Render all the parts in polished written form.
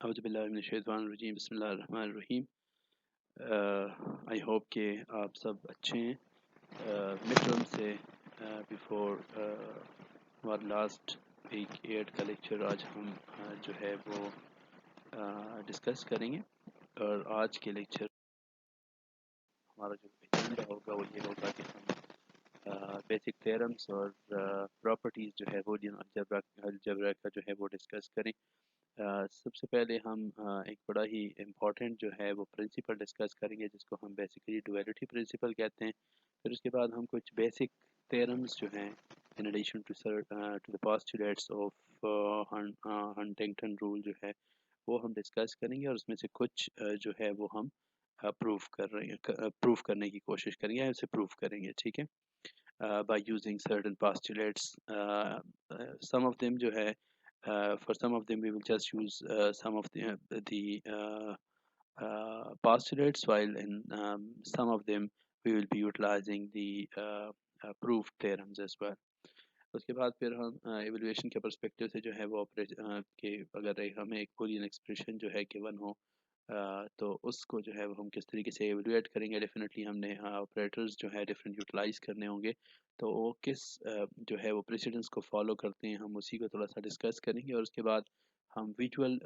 औज़ुबिल्लाहिमिनश्शैतानिर्रजीम बिस्मिल्लाहिर्रहमानिर्रहीम। I hope कि आप सब अच्छे हैं। मिड टर्म से बिफोर हमारा लास्ट वीक 8 का लेक्चर आज हम जो है वो डिस्कस करेंगे। और आज के लेक्चर हमारा जो एजेंडा होगा वो ये होगा कि हम बेसिक थ्योरम्स और प्रॉपर्टीज़ जो है बूलियन अलजेब्रा का जो है वो डिस्कस करें। सबसे पहले हम एक बड़ा ही इम्पॉर्टेंट जो है वो प्रिंसिपल डिस्कस करेंगे जिसको हम बेसिकली डुअलिटी प्रिंसिपल कहते हैं। फिर उसके बाद हम कुछ बेसिक थ्योरम्स जो हैं in addition to the postulates of Huntington rule जो है वो हम डिस्कस करेंगे और उसमें से कुछ जो है वो हम प्रूफ करने की कोशिश करेंगे या उसे प्रूफ करेंगे, ठीक है, by using certain postulates. Some of them जो है for some of them we will just use some of the postulates, while in some of them we will be utilizing the proof theorems as well. उसके बाद फिर हम एवल्यूएशन के perspective से जो है वो ऑपरेट के अगर हमें एक बूलियन एक्सप्रेशन जो है गिवन हो तो उसको जो है वो हम किस तरीके से एवल्यूएट करेंगे। डेफिनेटली हमने ऑपरेटर्स जो है डिफरेंट यूटिलाइज करने होंगे, तो वो किस जो है वो प्रेसिडेंस को फॉलो करते हैं, हम उसी को थोड़ा सा डिस्कस करेंगे। और उसके बाद हम विजुअल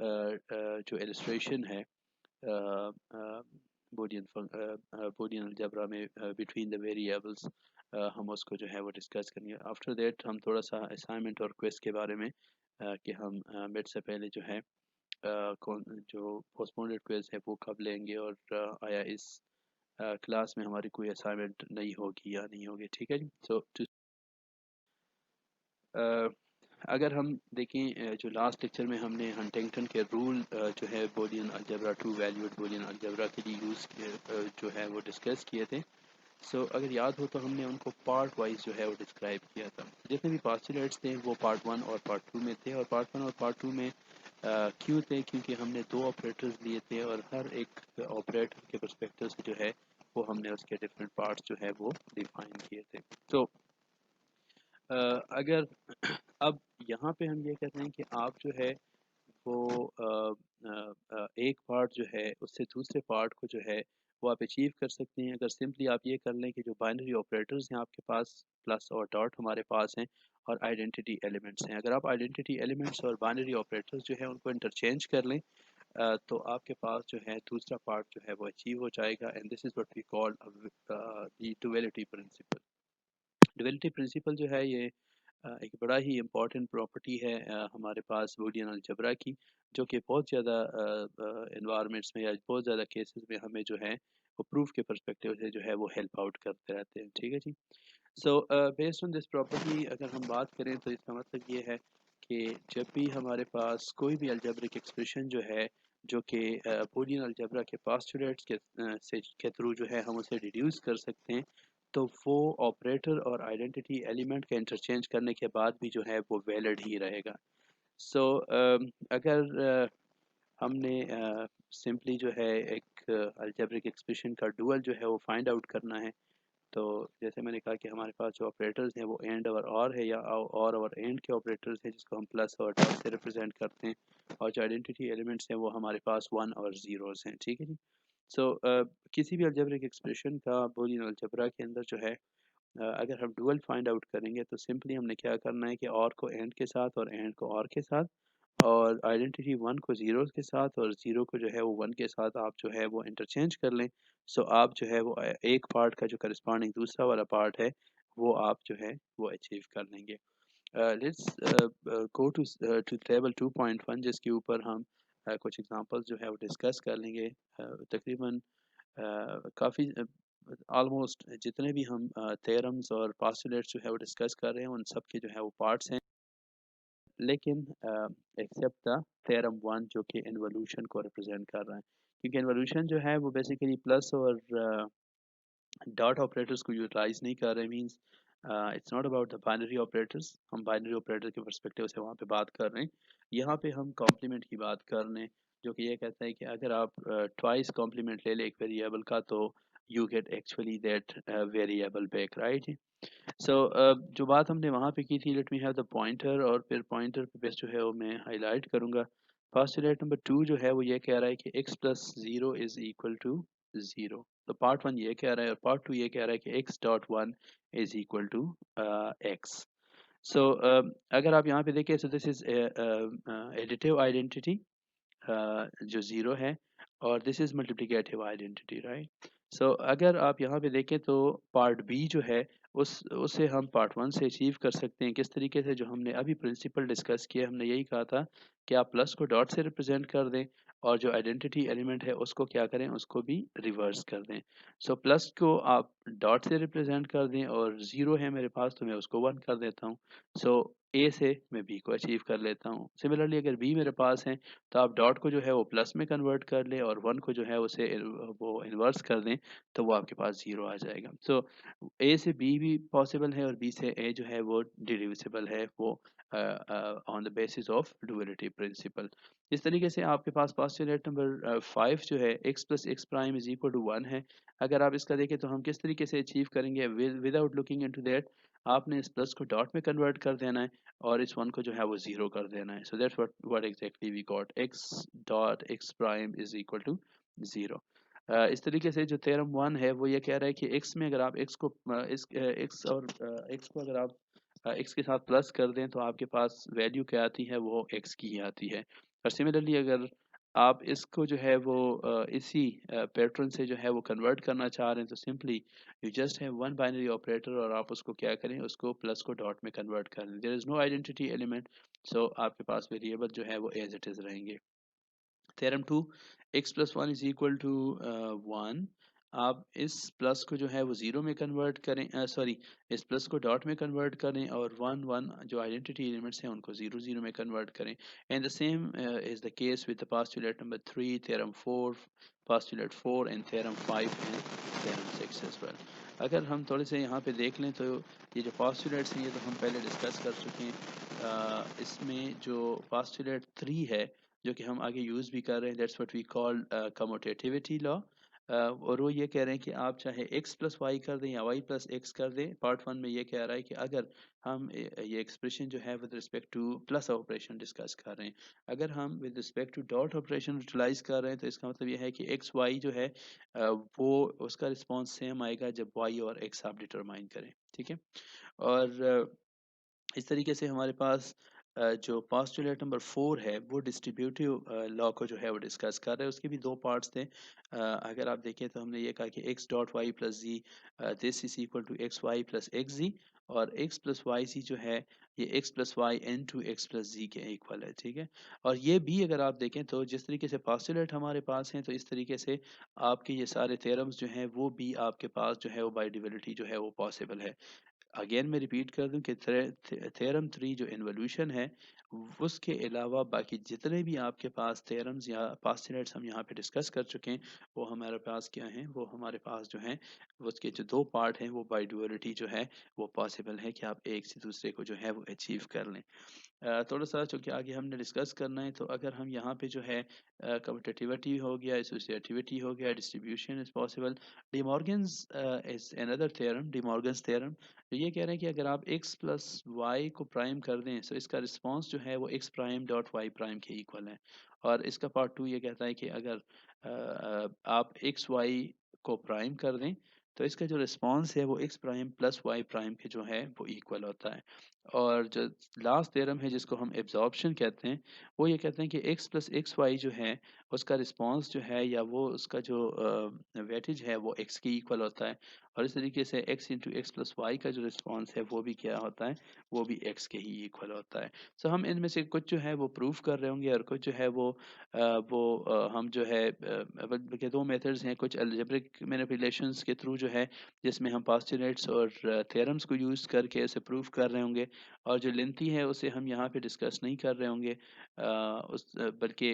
जो इलस्ट्रेशन है बूलियन अलजेब्रा में बिटवीन द वेरिएबल्स, हम उसको जो है वो डिस्कस करेंगे। आफ्टर दैट हम थोड़ा सा असाइनमेंट और क्वेस्ट के बारे में कि हम मिड से पहले जो है कौन जो पोस्टपोन्ड क्वेज है वो कब लेंगे और आया इस क्लास में हमारी कोई असाइनमेंट नहीं होगी या नहीं होगी, ठीक है जी। सो अगर हम देखें जो लास्ट लेक्चर में हमने हंटिंगटन के रूल जो है Boolean algebra two valued Boolean algebra के लिए यूज़ जो है वो डिस्कस किए थे। सो अगर याद हो तो हमने उनको पार्ट वाइज जो है वो डिस्क्राइब किया था। जितने भी पोस्टुलेट्स थे वो पार्ट 1 और पार्ट 2 में थे, और पार्ट 1 और पार्ट 2 में क्यों थे, क्योंकि हमने दो ऑपरेटर्स लिए थे और हर एक ऑपरेटर के पर्सपेक्टिव से जो है वो हमने उसके डिफरेंट पार्ट्स जो है वो डिफाइन किए थे। तो अगर अब यहाँ पे हम ये कहते हैं कि आप जो है वो एक पार्ट जो है उससे दूसरे पार्ट को जो है वो आप अचीव कर सकते हैं अगर सिंपली आप ये कर लें कि जो बाइनरी ऑपरेटर्स हैं आपके पास, प्लस और डॉट हमारे पास हैं, और आइडेंटिटी एलिमेंट्स हैं। अगर आप आइडेंटिटी एलिमेंट्स और बाइनरी ऑपरेटर्स जो है उनको इंटरचेंज कर लें तो आपके पास जो है दूसरा पार्ट जो है वो अचीव हो जाएगा। And this is what we call the duality principle. Duality principle जो है ये एक बड़ा ही इम्पॉर्टेंट प्रॉपर्टी है हमारे पास बूलियन अलजेब्रा की, जो कि बहुत ज़्यादा इन्वायरमेंट्स में या बहुत ज़्यादा केसेस में हमें जो है वो प्रूफ के पर्सपेक्टिव से जो है वो हेल्प आउट करते रहते हैं, ठीक है जी। So based on this property अगर हम बात करें तो इसका मतलब ये है कि जब भी हमारे पास कोई भी अलजेब्रिक एक्सप्रेशन जो है जो कि बूलियन अलजेब्रा के पोस्टुलेट्स के थ्रू जो है हम उसे डिड्यूस कर सकते हैं, तो वो ऑपरेटर और आइडेंटिटी एलिमेंट के इंटरचेंज करने के बाद भी जो है वो वैलिड ही रहेगा। सो अगर हमने सिंपली जो है एक अलजेब्रिक एक्सप्रेशन का डुअल जो है वो फाइंड आउट करना है, तो जैसे मैंने कहा कि हमारे पास जो ऑपरेटर्स हैं वो एंड और है या और एंड के ऑपरेटर्स हैं जिसको हम प्लस और डॉट से रिप्रेजेंट करते हैं, और जो आइडेंटिटी एलिमेंट्स हैं वो हमारे पास वन और ज़ीरोज़ हैं, ठीक है जी। सो किसी भी अलजेब्रिक एक्सप्रेशन का बूलियन अलजेब्रा के अंदर जो है अगर हम डुअल फाइंड आउट करेंगे तो सिंपली हमने क्या करना है कि और को एंड के साथ और एंड को और के साथ और आइडेंटिटी वन को ज़ीरोज़ के साथ और ज़ीरो को जो है वो वन के साथ आप जो है वो इंटरचेंज कर लें। सो आप जो है वो एक पार्ट का जो करस्पॉन्डिंग दूसरा वाला पार्ट है वो आप जो है वो अचीव कर लेंगे। लेट्स गो टू टेबल 2.1 जिसके ऊपर हम कुछ एग्जांपल्स जो है वो डिस्कस कर लेंगे। तकरीबन काफ़ी ऑलमोस्ट जितने भी हम थ्योरम्स और पोस्टुलेट्स जो है वो डिस्कस कर रहे हैं उन सब के जो है वो पार्ट्स हैं, लेकिन एक्सेप्ट द थ्योरम वन जो कि इन्वोल्यूशन को रिप्रेजेंट कर रहा है, क्योंकि इन्वोल्यूशन जो है वो बेसिकली प्लस और डॉट ऑपरेटर्स को यूटिलाइज नहीं कर रहे। Means it's not about the binary operators, हम बाइनरी ऑपरेटर के पर्सपेक्टिव से वहाँ पे बात कर रहे हैं। यहाँ पे हम कॉम्प्लीमेंट की बात कर रहे हैं, जो कि ये कहता है कि अगर आप ट्वाइस कॉम्प्लीमेंट ले लें एक वेरिएबल का तो you get actually that variable back, right. So जो बात हमने वहाँ पे की थी, let me have the pointer, और फिर पॉइंटर पे बेस जो है वो मैं हाईलाइट करूँगा। पोस्टुलेट नंबर 2 जो है वो ये कह रहा है कि x plus 0 is equal to 0। तो पार्ट 1 ये कह रहा है और पार्ट 2 ये कह रहा है कि x dot 1 is equal to x। So अगर आप यहाँ पे देखें, so this is additive identity जो ज़ीरो है, और this is multiplicative identity, right. So अगर आप यहाँ पे देखें तो पार्ट बी जो है उसे हम पार्ट वन से अचीव कर सकते हैं। किस तरीके से? जो हमने अभी प्रिंसिपल डिस्कस किया, हमने यही कहा था कि आप प्लस को डॉट से रिप्रेजेंट कर दें और जो आइडेंटिटी एलिमेंट है उसको क्या करें, उसको भी रिवर्स कर दें। सो प्लस को आप डॉट से रिप्रेजेंट कर दें और ज़ीरो है मेरे पास तो मैं उसको वन कर देता हूँ। सो ए से मैं बी को अचीव कर लेता हूँ। सिमिलरली अगर बी मेरे पास है तो आप डॉट को जो है वो प्लस में कन्वर्ट कर लें और वन को जो है उसे वो इन्वर्स कर दें, तो वो आपके पास ज़ीरो आ जाएगा। सो ए से बी भी पॉसिबल है और बी से ए जो है वो डिविजिबल है, वो on the basis of duality principle. इस तरीके से आपके पास पोस्टुलेट नंबर 5 जो है x plus x prime is equal to 1 है। अगर आप इसका देखें तो हम किस तरीके से अचीव करेंगे, विदाउट लुकिंग इनटू दैट आपने इस प्लस को डॉट में कन्वर्ट कर देना है और इस वन को जो है वो ज़ीरो कर देना है। So that's what exactly we got, x dot x prime is equal to 0। इस तरीके से जो थ्योरम वन है वो ये कह रहा है कि x में अगर आप x को x और x को अगर आप x के साथ प्लस कर दें तो आपके पास वैल्यू क्या आती है, वो x की ही आती है। और सिमिलरली अगर आप इसको जो है वो इसी पैटर्न से जो है वो कन्वर्ट करना चाह रहे हैं तो simply you just have one binary operator और आप उसको क्या करें, उसको प्लस को डॉट में कन्वर्ट कर दें। There is no identity element, so आपके पास वेरिएबल जो है वो एज इट इज रहेंगे। Theorem two, x plus one is equal to one. आप इस प्लस को जो है वो ज़ीरो में कन्वर्ट करें, सॉरी इस प्लस को डॉट में कन्वर्ट करें और वन वन जो आइडेंटिटी एलिमेंट्स हैं उनको ज़ीरो ज़ीरो में कन्वर्ट करें। And the same is the case with the postulate number 3, theorem 4, postulate 4 and theorem 5 and theorem 6 as well. अगर हम थोड़े से यहाँ पे देख लें तो ये जो पोस्टुलेट्स हैं ये तो हम पहले डिस्कस कर चुके हैं। इसमें जो पोस्टुलेट 3 है जो कि हम आगे यूज़ भी कर रहे हैं, that's what we call commutativity law. और वो ये कह रहे हैं कि आप चाहे x प्लस वाई कर दें या y प्लस एक्स कर दें। पार्ट वन में ये कह रहा है कि अगर हम ये एक्सप्रेशन जो है with respect to plus operation discuss कर रहे हैं, अगर हम with respect to dot operation utilise कर रहे हैं तो इसका मतलब ये है कि एक्स वाई जो है वो उसका रिस्पॉन्स सेम आएगा जब y और x आप डिटरमाइन करें, ठीक है। और इस तरीके से हमारे पास जो पोस्टुलेट नंबर 4 है वो डिस्ट्रीब्यूटिव लॉ को जो है वो डिस्कस कर रहे हैं। उसके भी दो पार्ट्स थे। अगर आप देखें तो हमने ये कहा कि x dot y plus z this is equal to x y plus x z, और x प्लस वाई जी जो है ये x plus y and to x plus z के इक्वल है, ठीक है। और ये भी अगर आप देखें तो जिस तरीके से पोस्टुलेट हमारे पास हैं तो इस तरीके से आपके ये सारे थ्योरम्स जो हैं वो भी आपके पास जो है वो बाय डिविनिटी जो है वो पॉसिबल है। अगेन मैं रिपीट कर दूं कि थ्योरम 3 जो इन्वोल्यूशन है उसके अलावा बाकी जितने भी आपके पास थ्योरम्स या पास्टुलेट्स हम यहाँ पे डिस्कस कर चुके हैं वो हमारे पास क्या हैं, वो हमारे पास जो हैं उसके जो दो पार्ट हैं वो बाय डुअलिटी जो है वो पॉसिबल है कि आप एक से दूसरे को जो है वो अचीव कर लें। थोड़ा सा चूँकि आगे हमने डिस्कस करना है तो अगर हम यहाँ पे जो है कम्यूटेटिविटी हो गया, एसोसिएटिविटी हो गया, distribution is possible, De Morgan's is another theorem, De Morgan's theorem तो ये कह रहे हैं कि अगर आप x प्लस वाई को प्राइम कर दें तो इसका रिस्पांस जो है वो x prime dot y prime के इक्वल है। और इसका पार्ट टू ये कहता है कि अगर आप x वाई को प्राइम कर दें तो इसका जो रिस्पांस है वो x prime plus y prime के जो है वो इक्वल होता है। और जो लास्ट थ्योरम है जिसको हम एब्जॉर्प्शन कहते हैं वो ये कहते हैं कि x प्लस एक्स वाई जो है उसका रिस्पांस जो है या वो उसका जो वेटेज है वो x के इक्वल होता है। और इस तरीके से x into x plus y का जो रिस्पांस है वो भी क्या होता है, वो भी x के ही इक्वल होता है। सो हम इनमें से कुछ जो है वो प्रूफ कर रहे होंगे और कुछ जो है वो हम जो है बल्कि दो मेथड्स हैं, कुछ अलजेब्रिक मैनिपुलेशंस के थ्रू जो है जिसमें हम पास्टुलेट्स और थ्योरम्स को यूज़ करके इसे प्रूफ कर रहे होंगे, और जो लेंथी है उसे हम यहाँ पे डिस्कस नहीं कर रहे होंगे। बल्कि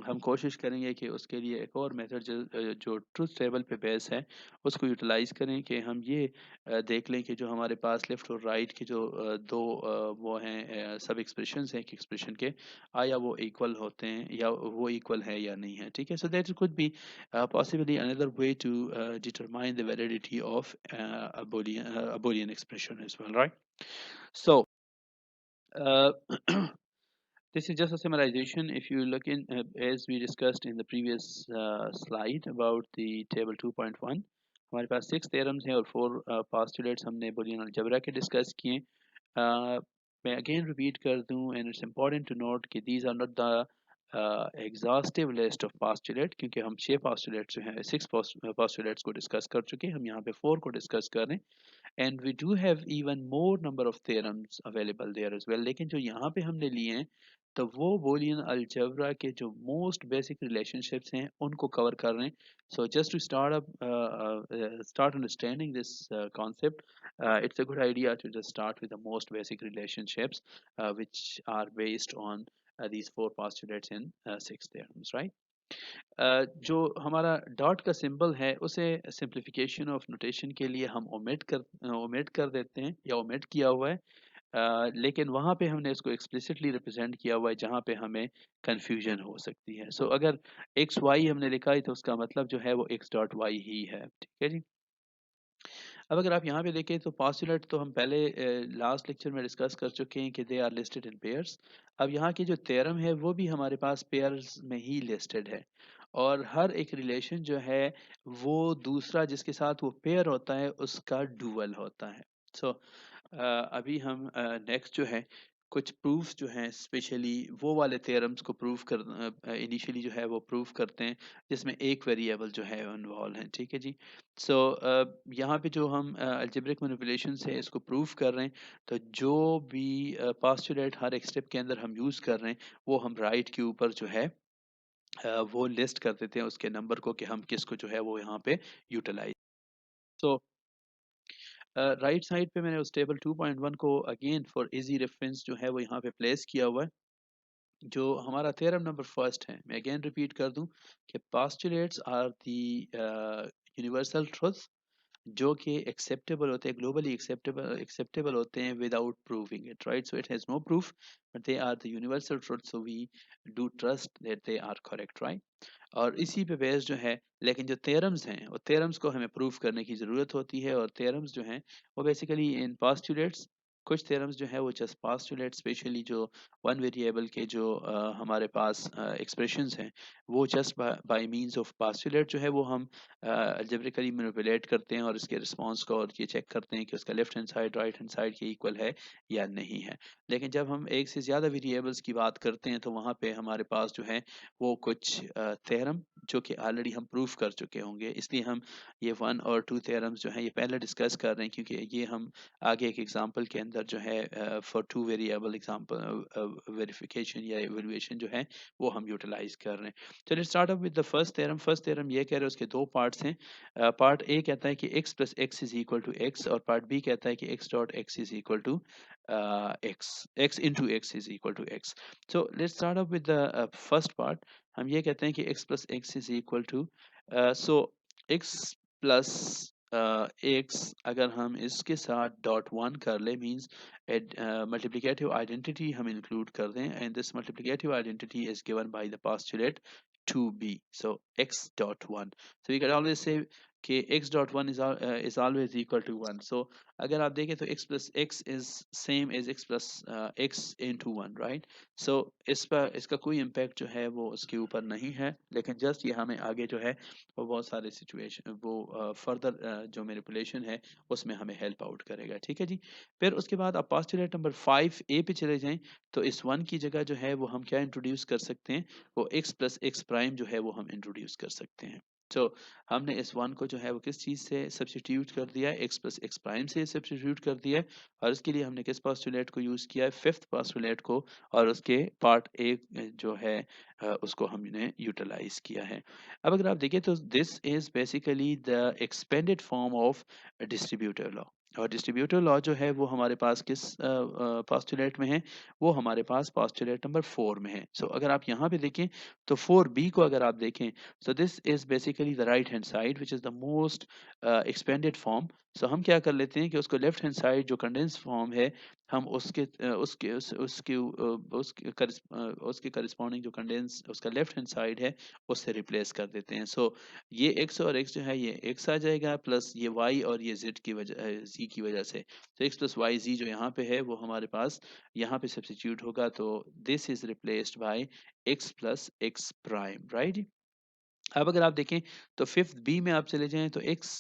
हम कोशिश करेंगे कि उसके लिए एक और मेथड जो ट्रुथ टेबल पे बेस है उसको यूटिलाइज करें कि हम ये देख लें कि जो हमारे पास लेफ्ट और राइट के जो दो वो हैं सब एक्सप्रेशंस हैं कि एक्सप्रेशन के आया वो इक्वल होते हैं या वो इक्वल है या नहीं है, ठीक है। So that could be possibly another way to determine the validity of a Boolean expression as well, right? So uh, This is just a summarization. If you look in, as we discussed in the previous slide about the table 2.1, हमारे पास 6 theorems हैं और 4 postulates हमने Boolean algebra के discuss किए. मैं again repeat कर दूं, and it's important to note कि these are not the exhaustive list of postulate, क्योंकि हम 6 postulates जो हैं 6 postulates को discuss कर चुके हैं. हम यहाँ पे 4 को discuss कर रहे हैं. And we do have even more number of theorems available there as well. लेकिन जो यहाँ पे हमने लिए हैं तो वो Boolean algebra के जो most basic relationships हैं उनको cover कर रहे हैं. So just to start understanding this concept, it's a good idea to just start with the most basic relationships which are based on these 4 postulates in 6 theorems, right? जो हमारा dot का symbol है उसे simplification of notation के लिए हम omit कर देते हैं या ओमिट किया हुआ है. लेकिन वहाँ पे हमने इसको एक्सप्लिसिटली रिप्रेजेंट किया हुआ है जहाँ पे हमें कंफ्यूजन हो सकती है. सो अगर एक्स वाई हमने लिखा है तो उसका मतलब जो है वो एक्स डॉट वाई ही है. ठीक है जी. अब अगर आप यहाँ पे देखें तो पॉस्टुलेट तो हम पहले लास्ट लेक्चर में डिस्कस कर चुके हैं कि they are listed in pairs. अब यहाँ की जो थ्योरम है वो भी हमारे पास पेयर्स में ही लिस्टेड है और हर एक रिलेशन जो है वो दूसरा जिसके साथ वो पेयर होता है उसका डुअल होता है. सो अभी हम नेक्स्ट जो है कुछ प्रूफ्स जो हैं स्पेशली वो वाले थ्योरम्स को प्रूव कर इनिशियली जो है वो प्रूव करते हैं जिसमें एक वेरिएबल जो है इन्वॉल्व है. ठीक है जी. सो यहाँ पे जो हम अलजेब्रिक मैनिपुलेशन से इसको प्रूव कर रहे हैं तो जो भी पोस्टुलेट हर एक स्टेप के अंदर हम यूज़ कर रहे हैं वो हम राइट के ऊपर जो है वो लिस्ट कर देते हैं उसके नंबर को कि हम किसको जो है वो यहाँ पे यूटिलाइज. सो राइट साइड पे मैंने उस टेबल 2.1 को अगेन फॉर इजी रेफरेंस जो है वो यहाँ पे प्लेस किया हुआ है. जो हमारा थ्योरम नंबर फर्स्ट है मैं अगेन रिपीट कर दूं कि postulates are the universal truth जो कि एक्सेप्टेबल होते हैं ग्लोबली एक्सेप्टेबल होते हैं without proving it, right. So it has no proof but they are the universal truth, so we do trust that they are correct, right. और इसी पे base जो है लेकिन जो थ्योरम्स हैं वो थ्योरम्स को हमें प्रूफ करने की ज़रूरत होती है और थ्योरम्स जो हैं वो बेसिकली इन पोस्टुलेट्स कुछ थ्योरम्स जो है वो जस्ट पोस्टुलेट स्पेशली जो वन वेरिएबल के जो हमारे पास एक्सप्रेशंस हैं वो just by means of postulate जो है वो हम अलजेब्रिकली मैनिपुलेट करते हैं और इसके रिस्पांस को और ये चेक करते हैं कि उसका left hand side right hand side के इक्वल है या नहीं है. लेकिन जब हम एक से ज़्यादा वेरिएबल्स की बात करते हैं तो वहाँ पे हमारे पास जो है वो कुछ थ्योरम जो कि ऑलरेडी हम प्रूफ कर चुके होंगे, इसलिए हम ये 1 और 2 थ्योरम्स जो हैं ये पहले डिस्कस कर रहे हैं क्योंकि ये हम आगे एक एग्जांपल के अंदर जो है फॉर 2 वेरिएबल एग्जांपल वेरिफिकेशन या इवैल्यूएशन जो है वो हम यूटिलाइज कर रहे हैं. चलिए start up with the first theorem. First theorem ये कह रहे हैं उसके दो पार्ट्स हैं. पार्ट ए कहता है कि x plus x is equal to x और पार्ट बी कहता है कि x dot x is equal to x into x is equal to x. So let's start up with the first part. हम ये कहते हैं कि x plus x is equal to so x plus x अगर हम इसके साथ dot one कर ले मीन्स मल्टीप्लिकेटिव आइडेंटिटी हम इंक्लूड कर दें and this multiplicative identity is given by the postulate 2b. So x dot 1. So we can always say कि x dot 1 is always equal to 1. So अगर आप देखें तो x plus x is same as x plus x into 1, right? So इस पर इसका कोई impact जो है वो उसके ऊपर नहीं है लेकिन just ये हमें आगे जो है वो बहुत सारे सिचुएशन वो फर्दर जो मैनिपुलेशन है उसमें हमें हेल्प आउट करेगा. ठीक है जी. फिर उसके बाद आप पोस्टुलेट नंबर 5a पे चले जाएं तो इस 1 की जगह जो है वो हम क्या इंट्रोड्यूस कर सकते हैं वो x प्लस एक्स प्राइम जो है वो हम इंट्रोड्यूस कर सकते हैं. तो हमने इस 1 को जो है वो किस चीज़ से सब्सटीट्यूट कर दिया है x प्लस एक्स प्राइम से सब्सटीट्यूट कर दिया है और इसके लिए हमने किस पोस्टुलेट को यूज़ किया है फिफ्थ पोस्टुलेट को और उसके पार्ट ए जो है उसको हमने यूटिलाइज किया है. अब अगर आप देखें तो this is basically the expanded form of distributive law और डिस्ट्रीब्यूटिव लॉ जो है वो हमारे पास किस पोस्टुलेट में है वो हमारे पास पोस्टुलेट नंबर 4 में है. सो अगर आप यहाँ पे देखें तो 4b को अगर आप देखें so this is basically the right hand side which is the most expanded form. So हम क्या कर लेते हैं कि उसको लेफ्ट हैंड साइड जो कंडेंस फॉर्म है हम उसके करस्पॉन्डिंग जो कंडेंस उसका लेफ्ट हैंड साइड है उससे रिप्लेस कर देते हैं। सो ये x और x जो है ये x आ जाएगा, प्लस ये y और ये z की वजह z की वजह से, तो x प्लस वाई z जो यहाँ पे है वो हमारे पास यहाँ पे सब्स्टिट्यूट होगा, तो this is replaced by x plus x prime, right. अब अगर आप देखें तो फिफ्थ बी में आप चले जाएं तो x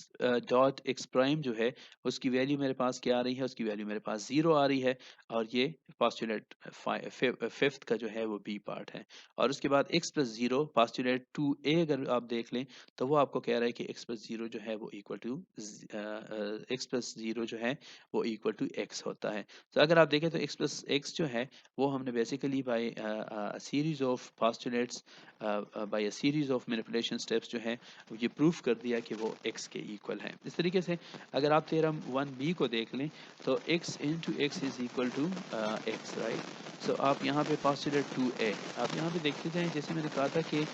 डॉट एक्स प्राइम जो है उसकी वैल्यू मेरे पास क्या आ रही है, उसकी वैल्यू मेरे पास 0 आ रही है, और ये पास्टुलेट फिफ्थ का जो है वो बी पार्ट है। और उसके बाद x plus zero postulate 2a अगर आप देख लें तो वो आपको कह रहा है कि x प्लस जीरो जो है वो equal to x plus zero जो है वो इक्वल टू x होता है। तो अगर आप देखें तो x प्लस एक्स जो है वो हमने basically by series of postulates by a series of manipulation steps जो है ये प्रूफ कर दिया कि वो x के इक्वल है। इस तरीके से अगर आप थ्योरम 1b को देख लें तो x into x is equal to x, right. So आप यहाँ पे पास्टुलेट 2a आप यहाँ पे देखते जाएं, जैसे मैंने कहा था कि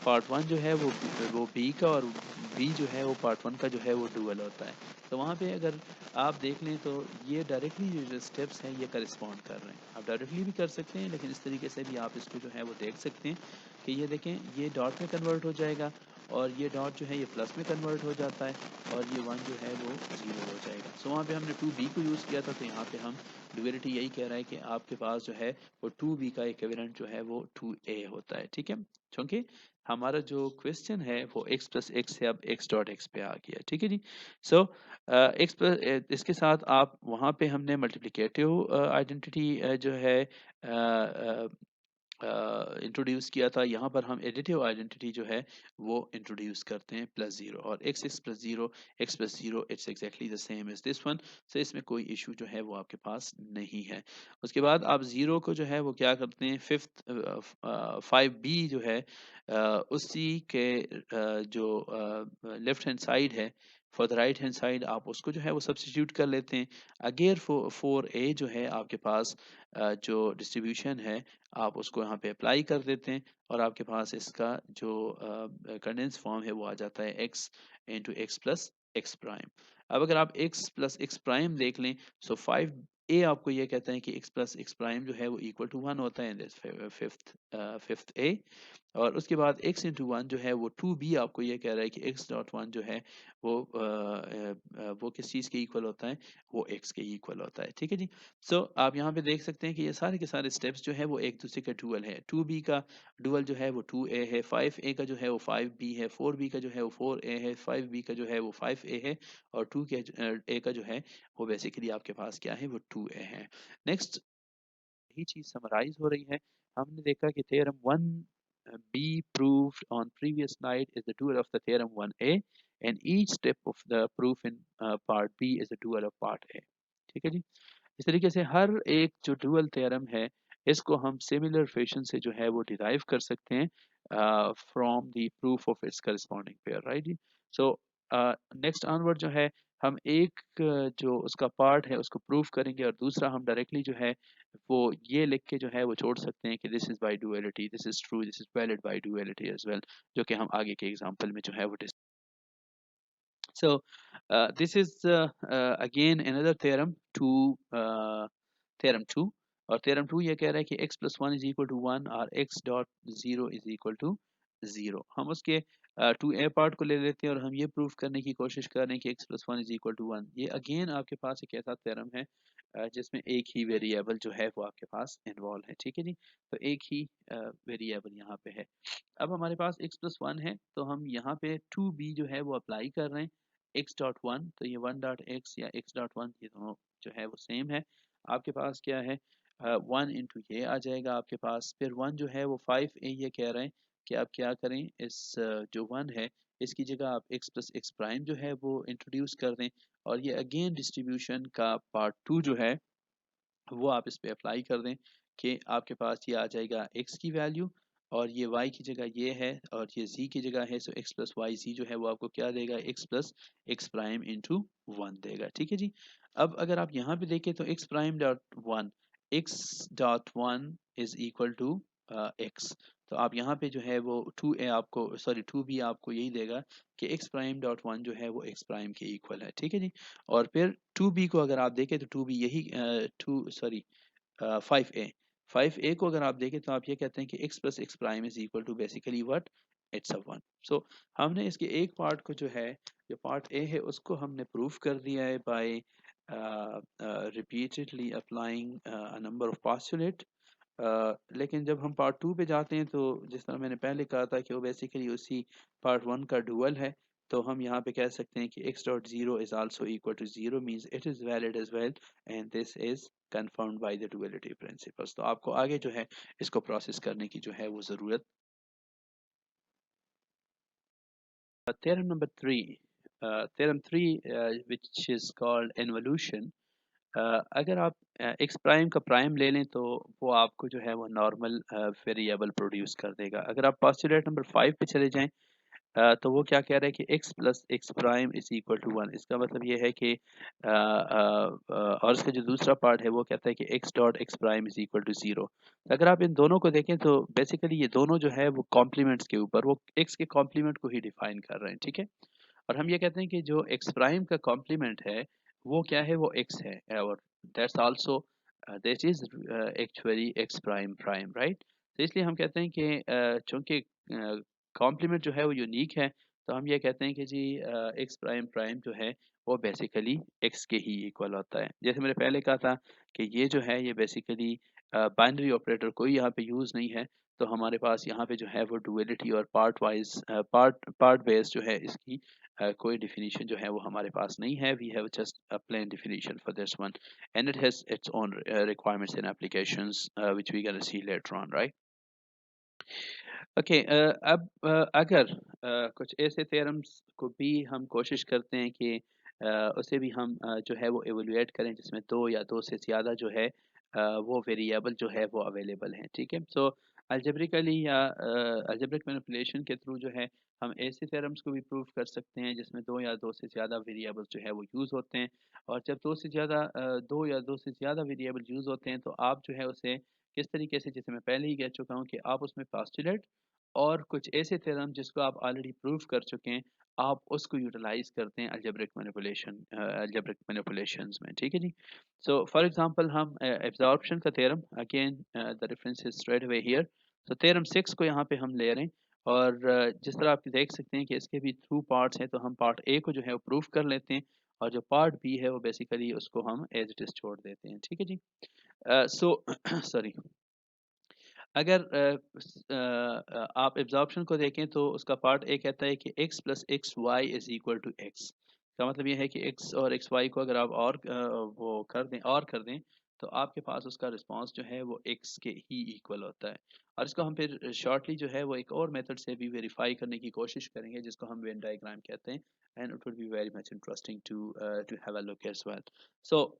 पार्ट 1 जो है वो b का, और b जो है वो पार्ट 1 का जो है वो डुअल होता है। तो वहाँ पे अगर आप देख लें तो ये डायरेक्टली जो स्टेप्स हैं ये करस्पॉन्ड कर रहे हैं। आप डायरेक्टली भी कर सकते हैं, लेकिन इस तरीके से भी आप इसको जो है वो देख सकते हैं कि ये देखें ये डॉट में कन्वर्ट हो जाएगा, और ये डॉट जो है ये प्लस में कन्वर्ट हो जाता है, और ये 1 जो है वो 0 हो जाएगा। सो वहाँ पे हमने 2b को यूज़ किया था, तो यहाँ पे हम ड्यूअलिटी यही कह रहा है कि आपके पास जो है वो 2b का इक्विवेलेंट जो है वो 2a होता है, ठीक है। क्योंकि हमारा जो क्वेश्चन है वो x प्लस एक्स से अब x डॉट एक्स पे आ गया, ठीक है जी। सो एक्स प्लस इसके साथ आप वहाँ पे हमने मल्टीप्लिकेटिव आइडेंटिटी जो है इंट्रोड्यूस किया था, यहाँ पर हम एडिटिव आइडेंटिटी जो है वो इंट्रोड्यूस करते हैं प्लस जीरो, और x plus zero x plus zero it's exactly the same as this one. So इसमें कोई इशू जो है वो आपके पास नहीं है। उसके बाद आप जीरो को जो है वो क्या करते हैं, फिफ्थ 5b जो है उसी के जो लेफ्ट हैंड साइड है for the right hand side आप उसको जो है वो सब्स्टिट्यूट कर लेते हैं। अगेर फोर ए जो है आपके पास जो डिस्ट्रीब्यूशन है आप उसको यहाँ पे अप्लाई कर देते हैं, और आपके पास इसका जो कंडेंस फॉर्म है वो आ जाता है x into x plus x prime. अब अगर आप x प्लस एक्स प्राइम देख लें, सो 5a आपको ये कहता है कि x प्लस एक्स प्राइम जो है वो इक्वल टू 1 होता है, फिफ्थ a। और उसके बाद x इंटू वन जो है वो 2b आपको ये कह रहा है कि x डॉट वन जो है वो किस चीज़ के इक्वल होता है, वो x के इक्वल होता है, ठीक है जी। सो आप यहाँ पे देख सकते हैं कि ये सारे के सारे स्टेप्स जो है वो एक दूसरे का डुअल है। 2b का डुअल जो है वो 2a है, 5a का जो है वो 5b है, 4b का जो है वो 4a है, 5b का जो है वो 5a है, और 2 के a का जो है वो बेसिकली आपके पास क्या है, वो 2a है। नेक्स्ट यही चीज समराइज हो रही है। हमने देखा कि theorem 1b proved on previous slide is the dual of the theorem 1a, and each step of the proof in part b is the dual of part a, ठीक है जी। इस तरीके से हर एक जो डुअल थ्योरम है इसको हम सिमिलर फैशन से जो है वो डिराइव कर सकते हैं from the proof of its corresponding pair, right जी। सो नेक्स्ट ऑनवर्ड जो है हम एक जो उसका पार्ट है उसको प्रूफ करेंगे, और दूसरा हम डायरेक्टली जो है वो ये लिख के जो है वो छोड़ सकते हैं कि this is by duality, this is true, this is valid by duality as well, जो कि हम आगे के एग्जांपल में जो है वो So this is again another theorem to theorem 2, और theorem 2 ये कह रहा है कि x plus 1 is equal to 1 और x dot 0 is equal to 0। हम उसके 2a पार्ट को ले लेते हैं और हम ये प्रूफ करने की कोशिश कर रहे हैं कि x plus 1 is equal to 1। ये अगेन आपके पास एक ऐसा theorem है जिसमें एक ही वेरिएबल जो है वो आपके पास इन्वॉल्व है, ठीक है जी। तो एक ही वेरिएबल यहाँ पे है। अब हमारे पास x प्लस वन है, तो हम यहाँ पे 2b जो है वो अप्लाई कर रहे हैं, x डॉट वन, तो ये 1 डॉट एक्स या x डॉट वन ये दोनों जो है वो सेम है। आपके पास क्या है, 1 इंटू ये आ जाएगा आपके पास, फिर 1 जो है वो 5a ये कह रहे हैं कि आप क्या करें, इस जो 1 है इसकी जगह आप x प्लस एक्स प्राइम जो है वो इंट्रोड्यूस कर दें, और ये अगेन डिस्ट्रीब्यूशन का पार्ट 2 जो है वो आप इस पे अप्लाई कर दें कि आपके पास ये आ जाएगा x की वैल्यू, और ये y की जगह ये है, और ये z की जगह है। सो x प्लस वाई z जो है वो आपको क्या देगा, x plus x prime into one देगा, ठीक है जी। अब अगर आप यहाँ पे देखें तो x prime dot one, x dot one is equal to x, तो आप यहाँ पे जो है वो 2a आपको सॉरी 2b आपको यही देगा कि x प्राइम डॉट 1 जो है वो x प्राइम के इक्वल है, ठीक है जी। और फिर 2b को अगर आप देखें तो 2b यही 5a को अगर आप देखें तो आप ये कहते हैं कि x plus x prime is equal to basically what, it's a 1। सो हमने इसके एक पार्ट को जो है, जो पार्ट ए है उसको हमने प्रूफ कर दिया है by repeatedly applying a number of postulate. लेकिन जब हम पार्ट टू पे जाते हैं तो जिस तरह मैंने पहले कहा था कि वो बेसिकली उसी पार्ट वन का डुअल है, तो हम यहाँ पे कह सकते हैं कि x dot zero is also equal to zero means it is valid as well and this is confirmed by the duality principles। तो आपको आगे जो है इसको प्रोसेस करने की जो है वो ज़रूरत। theorem number 3, theorem 3 which is called involution। अगर आप एक्स प्राइम का प्राइम ले लें तो वो आपको जो है वो नॉर्मल वेरिएबल प्रोड्यूस कर देगा। अगर आप पोस्टुलेट नंबर 5 पे चले जाएं तो वो क्या कह रहा है कि x plus x prime is equal to 1। इसका मतलब ये है कि और इसका जो दूसरा पार्ट है वो कहता है कि x dot x prime is equal to 0। अगर आप इन दोनों को देखें तो बेसिकली ये दोनों जो है वो कॉम्प्लीमेंट्स के ऊपर वो x के कॉम्प्लीमेंट को ही डिफाइन कर रहे हैं, ठीक है। और हम ये कहते हैं कि जो एक्स प्राइम का कॉम्प्लीमेंट है वो क्या है, वो एक्स है, और that's also that is actually ex prime prime, right. तो इसलिए हम कहते हैं कि चूंकि कॉम्प्लीमेंट जो है वो यूनिक है, तो हम ये कहते हैं कि जी एक्स प्राइम प्राइम जो है वो बेसिकली एक्स के ही इक्वल होता है। जैसे मैंने पहले कहा था कि ये जो है ये बेसिकली बाइनरी ऑपरेटर कोई यहाँ पे यूज़ नहीं है, तो हमारे पास यहाँ पे जो है वो डुअलिटी और पार्ट वाइज पार्ट बेस्ड जो है इसकी कोई डिफिनीशन जो है वो हमारे पास नहीं है। We have just a plain definition for this one and it has its own requirements in applications which we can see later on, right. Okay, अब अगर कुछ ऐसे थ्योरम्स को भी हम कोशिश करते हैं कि उसे भी हम जो है वो एवेलुएट करें जिसमें दो या दो से ज़्यादा जो है वो वेरिएबल जो है वो अवेलेबल हैं, ठीक है। सो अलजेब्रिकली या अलजेब्रिक मैनिपुलेशन के थ्रू जो है हम ऐसे थ्योरम्स को भी प्रूव कर सकते हैं जिसमें दो या दो से ज़्यादा वेरिएबल्स जो है वो यूज़ होते हैं। और जब दो या दो से ज़्यादा वेरिएबल यूज़ होते हैं तो आप जो है उसे किस तरीके से, जैसे मैं पहले ही कह चुका हूँ कि आप उसमें पास्टुलेट और कुछ ऐसे थ्योरम जिसको आप ऑलरेडी प्रूव कर चुके हैं आप उसको यूटिलाइज करते हैं अलजेब्रिक मैनिपुलेशंस में, ठीक है जी। सो फॉर एग्जांपल हम एब्जॉर्प्शन का theorem, again the reference is straight away here. तो थ्योरम 6 को यहाँ पे हम ले रहे हैं और जिस तरह आप देख सकते हैं कि इसके भी 2 पार्ट्स हैं, तो हम पार्ट ए को जो है वो प्रूव कर लेते हैं और जो पार्ट बी है वो बेसिकली उसको हम एज इट इज छोड़ देते हैं, ठीक है जी। सो सॉरी अगर आप एब्जॉर्प्शन को देखें तो उसका पार्ट ए कहता है कि x plus x y is equal to x. का मतलब ये है कि x और एक्स वाई को अगर आप और वो कर दें तो आपके पास उसका रिस्पांस जो है वो x के ही इक्वल होता है। और इसको हम फिर शॉर्टली जो है वो एक और मेथड से भी वेरीफाई करने की कोशिश करेंगे जिसको हम वेन डायग्राम कहते हैं and it would be very much interesting to have a look as well. So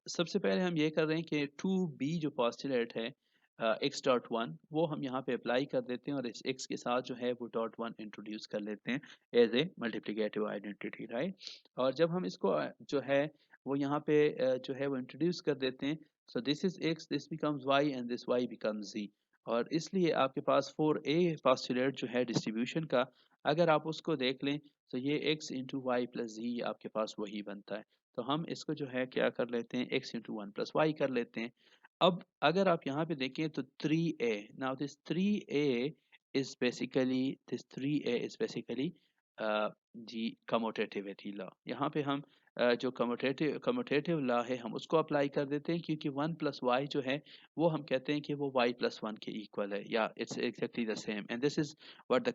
सबसे पहले हम ये कर रहे हैं कि 2b जो पोस्टुलेट है एक्स डॉट वन वो हम यहाँ पे अप्लाई कर देते हैं और इस एक्स के साथ जो है वो डॉट वन इंट्रोड्यूस कर लेते हैं as a multiplicative identity, right. और जब हम इसको जो है वो यहाँ पे जो है वो इंट्रोड्यूस कर देते हैं, so this is x, this becomes y and this y becomes z. और इसलिए आपके पास 4a पोस्टुलेट जो है डिस्ट्रीब्यूशन का, अगर आप उसको देख लें तो ये x इंटू वाई प्लस जी आपके पास वही बनता है। तो हम इसको जो है क्या कर लेते हैं, x into one plus y कर लेते हैं। अब अगर आप यहाँ पे देखें तो 3a, now this 3a is basically this 3a is basically z commutativity law. यहाँ पे हम जो कमोटेटिव लॉ है हम उसको अप्लाई कर देते हैं क्योंकि वन प्लस वाई जो है वो हम कहते हैं कि वो y प्लस वन के इक्वल है या it's exactly the same and this is what the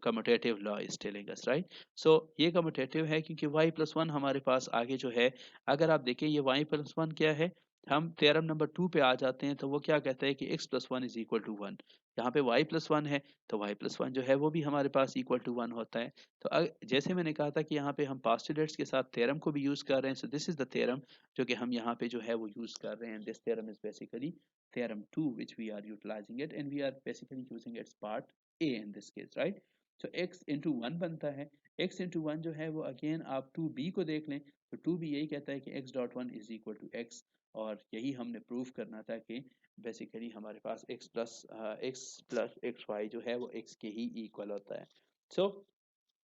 commutative law is telling us, right. So ये कमोटेटिव है क्योंकि y प्लस वन हमारे पास आगे जो है, अगर आप देखें ये y प्लस वन क्या है, हम थ्योरम नंबर 2 पे आ जाते हैं तो वो क्या कहता है कि x plus one is equal to one. यहाँ पे y प्लस वन है तो y प्लस वन जो है वो भी हमारे पास इक्वल टू वन होता है। तो जैसे मैंने कहा था कि यहाँ पे हम पास्टुलेट्स के साथ थ्योरम को भी यूज कर रहे हैं, so this is the theorem जो कि हम यहाँ पे जो है वो यूज कर रहे हैं। This theorem is basically theorem 2 which we are utilizing it and we are basically using its part a in this case, right। so x into 1 बनता है, x into 1 जो है वो अगेन आप 2b को देख लें तो 2b यही कहता है कि x dot one is equal to x. और यही हमने प्रूव करना था कि बेसिकली हमारे पास x प्लस एक्स वाई जो है वो x के ही इक्वल होता है। सो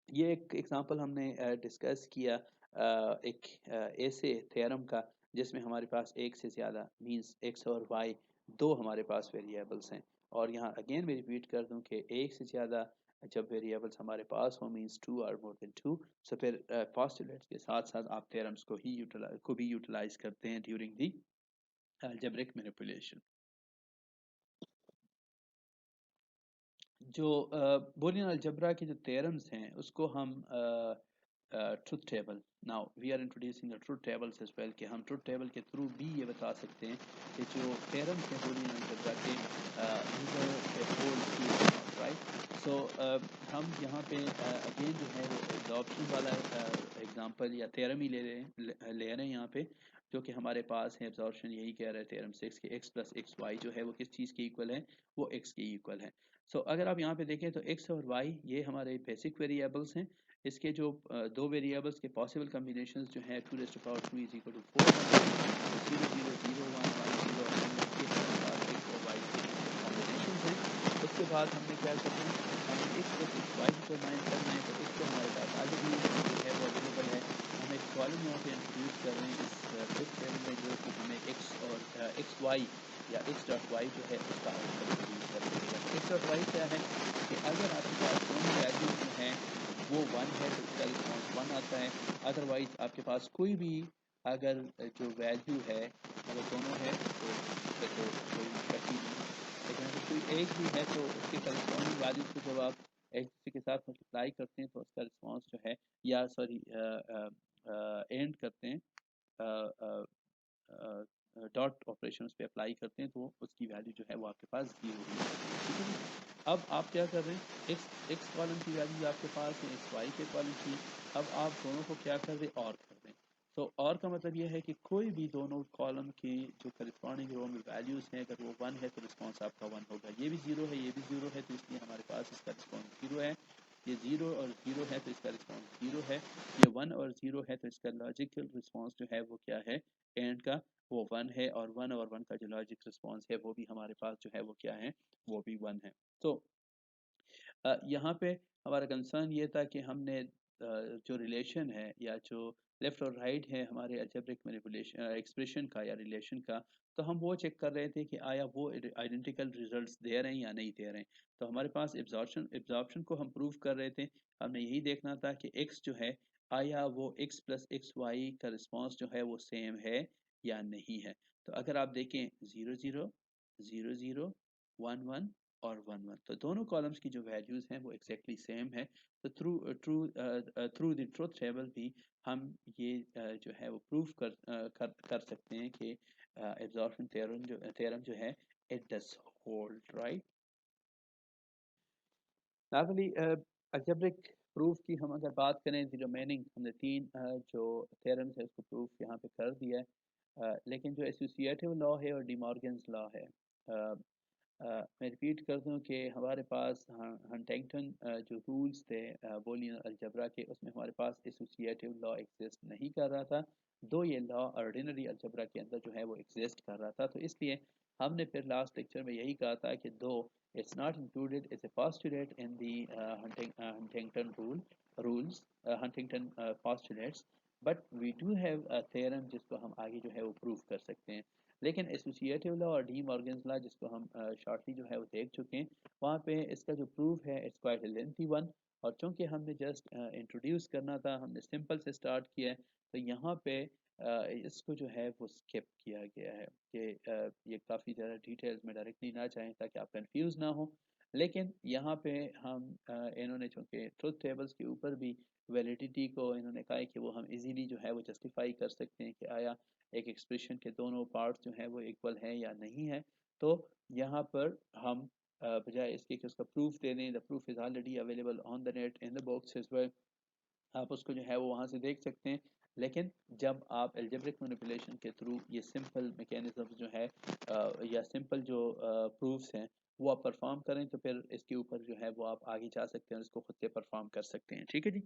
ये एक एग्जांपल हमने डिस्कस किया एक ऐसे थ्योरम का जिसमें हमारे पास एक से ज़्यादा मींस x और y दो हमारे पास वेरिएबल्स हैं। और यहाँ अगेन मैं रिपीट कर दूं कि एक से ज़्यादा जब वेरिएबल्स हमारे पास हो मींस टू और मोर देन टू, सो फिर पोस्टुलेट्स के साथ साथ आप थ्योरम्स को भी यूटिलाइज करते हैं ड्यूरिंग दी अलजेब्रिक मैनिपुलेशन। जो बूलियन अलजेब्रा के जो थ्योरम्स हैं उसको हम truth table, now we are introducing the truth tables as well, कि हम ट्रुथ टेबल के थ्रू भी ये बता सकते हैं कि जो थ्योरम्स हैं बूलियन अलजेब्रा के राइट। सो हम यहाँ पे अगेन जो है वो एब्जॉर्प्शन वाला एग्जांपल या थ्योरम ही ले रहे हैं यहाँ पे, जो कि हमारे पास है एब्जॉर्प्शन यही कह रहे हैं थ्योरम 6 कि x प्लस एक्स वाई जो है वो किस चीज़ के इक्वल है, वो x के इक्वल है। सो अगर आप यहाँ पे देखें तो x और y ये हमारे बेसिक वेरिएबल्स हैं। इसके जो दो वेरिएबल्स के पॉसिबल कॉम्बिनेशंस जो है 2 raised to power 2 is equal to 4, 0 0 0 1 1 0 और x और y के कॉम्बिनेशंस हैं। उसके बाद हमने क्या करना है, हमें x plus x y determine करना है, तो x तो हमारे पास आगे भी जो है वो अवेलेबल है। हम एक कॉलम यहाँ पे इंट्रोड्यूस कर रहे हैं इस ट्रुथ टेबल में, जो कि हमें x और एक्स वाई या x डॉट वाई जो है उसका आउटकम प्रोड्यूस कर देगा। x डॉट वाई क्या है कि अगर आपके पास दोनों वैल्यूज जो हैं वो 1 है तो इसका रिस्पॉन्स 1 आता है। अदरवाइज आपके पास कोई भी अगर जो वैल्यू है अगर दोनों है तो उसका तो कोई कटी नहीं, लेकिन अगर कोई एक भी है तो उसके करस्पॉन्डिंग वैल्यूज को जब आप एक दूसरे के साथ मल्टीप्लाई करते हैं तो उसका रिस्पॉन्स जो है, या सॉरी एंड करते हैं डॉट ऑपरेशन पे अप्लाई करते हैं, तो उसकी वैल्यू जो है वो आपके पास 0 होगी। ठीक है जी। अब आप क्या कर रहे हैं, एक्स कॉलम की वैल्यू आपके पास है एक्स वाई के कॉलम की, अब आप दोनों को क्या कर दें, और कर दें। तो और का मतलब यह है कि कोई भी दोनों कॉलम की जो करस्पॉन्डिंग रो में वैल्यूज हैं अगर वो 1 है तो रिस्पॉन्स आपका 1 होगा। ये भी 0 है, ये भी 0 है, तो इसलिए हमारे पास इसका रिस्पॉन्स 0 है। ये 0 और 0 है तो इसका रिस्पॉन्स 0 है। ये 1 और 0 है तो इसका लॉजिकल रिस्पॉन्स जो है वो क्या है, एंड का वो 1 है, और 1 और 1 का जो लॉजिक रिस्पॉन्स है वो भी हमारे पास जो है वो क्या है, वो भी 1 है। तो यहाँ पे हमारा कंसर्न ये था कि हमने जो रिलेशन है या जो लेफ्ट और राइट है हमारे अलजेब्रिक मैनिपुलेशन एक्सप्रेशन का या रिलेशन का, तो हम वो चेक कर रहे थे कि आया वो आइडेंटिकल रिजल्ट्स दे रहे हैं या नहीं दे रहे हैं। तो हमारे पास एब्जॉर्प्शन को हम प्रूव कर रहे थे। हमने यही देखना था कि x जो है आया वो x प्लस एक्स वाई का रिस्पॉन्स जो है वो सेम है या नहीं है। तो अगर आप देखें 0 0 0 0 1 1 और 1 1, तो दोनों कॉलम्स की जो वैल्यूज हैं वो एक्जैक्टली सेम है। तो थ्रू द ट्रुथ टेबल भी हम ये जो है वो प्रूफ कर सकते हैं कि एब्जॉर्प्शन थ्योरम जो है it does hold, right. Normally algebraic proof की हम अगर बात करें, द रिमेनिंग हमने तीन जो थ्योरम्स है उसको प्रूफ यहाँ पे कर दिया है। लेकिन जो एसोसिएटिव लॉ है और डिमॉर्गन्स लॉ है, मैं रिपीट कर दूं कि हमारे पास हंटिंगटन जो रूल्स थे बूलियन अलजेब्रा के, उसमें हमारे पास एसोसिएटिव लॉ एग्जिस्ट नहीं कर रहा था, दो ये लॉ ऑर्डिनरी अलजेब्रा के अंदर जो है वो एग्जिस्ट कर रहा था। तो इसलिए हमने फिर लास्ट लेक्चर में यही कहा था कि though it's not included as a postulate in the Huntington rules Huntington postulates, but we do have a theorem जिसको हम आगे जो है वो प्रूव कर सकते हैं। लेकिन एसोसिएटिव लॉ और डी मॉर्गन्स लॉ जिसको हम शॉर्टली जो है वो देख चुके हैं, वहाँ पे इसका जो प्रूफ है इट्स क्वाइट लेंथी वन, और चूंकि हमने जस्ट इंट्रोड्यूस करना था, हमने सिंपल से स्टार्ट किया है, तो यहाँ पे इसको जो है वो स्किप किया गया है कि ये काफ़ी ज़्यादा डिटेल्स में डायरेक्टली ना चाहें ताकि आप कंफ्यूज ना हो। लेकिन यहाँ पे हम इन्होंने चूँकि ट्रुथ टेबल्स के ऊपर भी वैलिडिटी को इन्होंने कहा है कि वो हम इजीली जो है वो जस्टिफाई कर सकते हैं कि आया एक एक्सप्रेशन के दोनों पार्ट्स जो हैं वो इक्वल हैं या नहीं है। तो यहाँ पर हम बजाय इसके कि उसका प्रूफ दे दें, the proof is already available on the net in the books as well, आप उसको जो है वो वहाँ से देख सकते हैं। लेकिन जब आप एल्जेब्रिक मैनिपुलेशन के थ्रू ये सिंपल मैकेनिज्म जो है या सिंपल जो प्रूफ्स हैं वो आप परफॉर्म करें तो फिर इसके ऊपर जो है वो आप आगे जा सकते हैं और इसको खुद से परफॉर्म कर सकते हैं, ठीक है जी।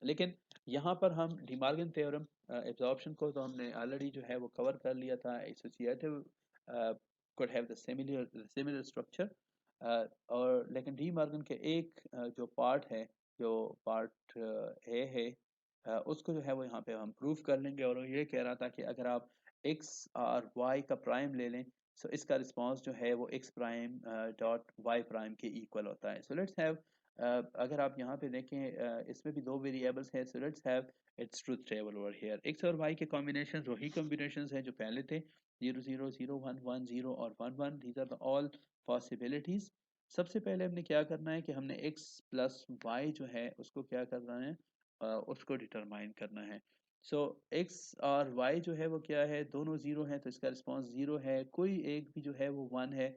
लेकिन यहाँ पर हम डिमॉर्गन थ्योरम एब्जॉर्प्शन को तो हमने ऑलरेडी जो है वो कवर कर लिया था। Associative could have the similar structure, और लेकिन डिमॉर्गन के एक जो पार्ट है, जो पार्ट ए है, उसको जो है वो यहाँ पे हम प्रूफ कर लेंगे। और वो ये कह रहा था कि अगर आप x और y का प्राइम ले लें, सो इसका रिस्पांस जो है वो x prime dot y prime के इक्वल होता है। सो लेट्स हैव, अगर आप यहाँ पे देखें, इसमें भी दो वेरिएबल्स हैं। So let's have its truth table over here. x और y के कॉम्बिनेशन वही कॉम्बिनेशंस हैं जो पहले थे, 0 0 0 1 1 0 और 1 1। These are all possibilities. सबसे पहले हमने क्या करना है कि हमने x प्लस वाई जो है उसको क्या करना है, उसको डिटरमाइन करना है। सो x और y जो है वो क्या है, दोनों जीरो हैं तो इसका रिस्पांस जीरो है। कोई एक भी जो है वो वन है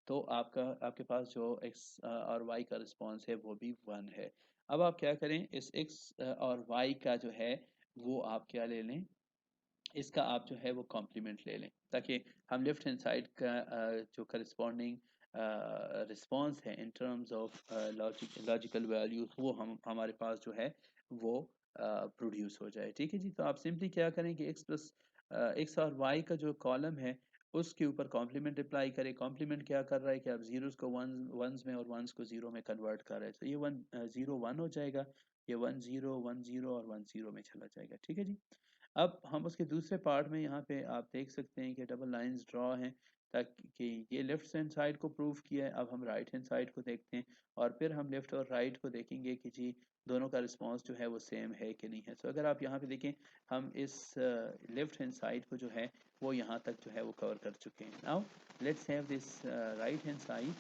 तो आपके पास जो x और y का रिस्पांस है वो भी वन है। अब आप क्या करें, इस x और y का जो है वो आप क्या ले लें, इसका आप जो है वो कॉम्प्लीमेंट ले लें, ताकि हम लेफ्ट हैंड साइड का जो करस्पॉन्डिंग रिस्पांस है in terms of logical values वो हमारे पास जो है वो प्रोड्यूस हो जाए, ठीक है जी। तो आप सिंपली क्या करें कि एक्स और वाई का जो कॉलम है उसके ऊपर कॉम्प्लीमेंट अप्लाई करें। कॉम्प्लीमेंट क्या कर रहा है कि आप जीरोस को वंस में और वंस को जीरो में कन्वर्ट कर रहे हैं। तो ये वन जीरो वन हो जाएगा, ये वन जीरो और वन जीरो में चला जाएगा, ठीक है जी। अब हम उसके दूसरे पार्ट में यहाँ पे आप देख सकते हैं कि डबल लाइंस ड्रॉ हैं, ताकि कि ये लेफ्ट हैंड साइड को प्रूव किया है। अब हम राइट हैंड साइड को देखते हैं और फिर हम लेफ्ट और राइट को देखेंगे कि जी दोनों का रिस्पांस जो है वो सेम है कि नहीं है। सो अगर आप यहाँ पे देखें, हम इस लेफ्ट हैंड साइड को जो है वो यहाँ तक जो है वो कवर कर चुके हैं। Now let's have this right hand side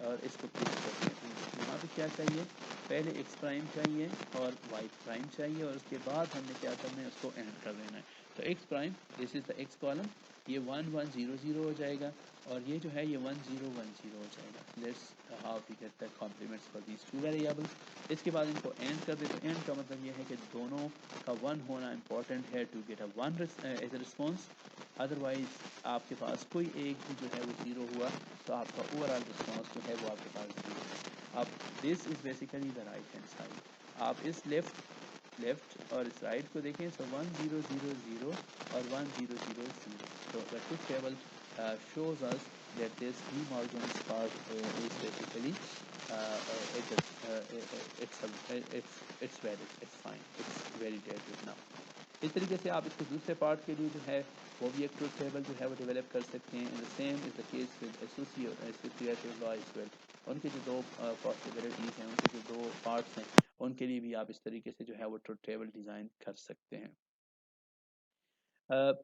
और इसको प्रूव करते हैं। तो यहाँ पे क्या चाहिए, पहले एक्स प्राइम चाहिए और वाई प्राइम चाहिए और उसके बाद हमने क्या करना है, उसको एंड कर देना है। तो ex prime, this is the x column, ये 1 1 0 0 हो जाएगा और ये जो है ये 1 0 1 0 हो जाएगा। Let's how we get the complements for these two variables. इसके बाद इनको एंड कर दे। तो एंड का मतलब ये है कि दोनों का वन होना इंपॉर्टेंट है to get a one as a response. Otherwise आपके पास कोई एक भी जो है वो जीरो हुआ तो आपका ओवरऑल रिस्पॉन्स जो है वो आपके पास जीरो है। अब this is basically the right hand side. आप इस लेफ्ट और इस राइट को देखें। सो 1 0 0 0 और 1 0 0 0। So the truth table shows us that this De Morgan's part is basically it's valid, it's fine, it's validated now. इस तरीके से आप इसके दूसरे पार्ट के लिए जो है वो भी एक ट्रूथ टेबल जो है वो डेवलप कर सकते हैं। In the same is the case with associative law as well. उनके जो दो पॉसिबिलिटीज़ हैं, उनके जो दो पार्ट्स हैं, उनके लिए भी आप इस तरीके से जो है वो ट्रूथ टेबल डिज़ाइन कर सकते हैं।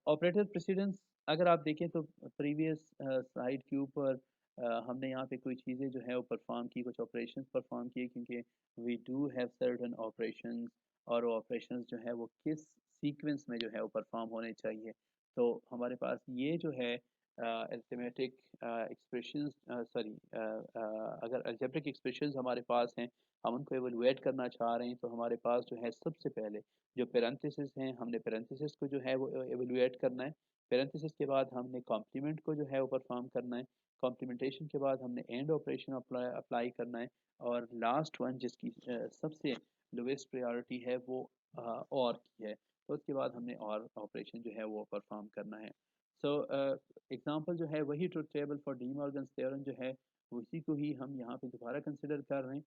ऑपरेटर प्रेसिडेंस अगर आप देखें तो प्रीवियस स्लाइड के ऊपर हमने यहाँ पे कोई चीज़ें जो है वो परफॉर्म की, कुछ ऑपरेशंस परफॉर्म किए, क्योंकि we do have certain operations और वो ऑपरेशंस जो है वो किस सीक्वेंस में जो है वो परफॉर्म होने चाहिए। तो हमारे पास ये जो है अरिथमेटिक एक्सप्रेशंस, सॉरी, अगर अलजेब्रिक एक्सप्रेशंस हमारे पास हैं, हम उनको एवेलुएट करना चाह रहे हैं, तो हमारे पास जो है सबसे पहले जो पेरेंथेसिस हैं, हमने पेरेंथेसिस को जो है वो एवेलुएट करना है। पेरेंथेसिस के बाद हमने कॉम्प्लीमेंट को जो है वो परफॉर्म करना है। कॉम्प्लीमेंटेशन के बाद हमने एंड ऑपरेशन अप्लाई करना है। और लास्ट वन जिसकी सबसे लोवेस्ट प्रायोरिटी है वो और की है, तो उसके बाद हमने और ऑपरेशन जो है वो परफॉर्म करना है। सो एग्जांपल जो है वही truth table for D Morgan's theorem जो है उसी को ही हम यहाँ पे दोबारा कंसिडर कर रहे हैं।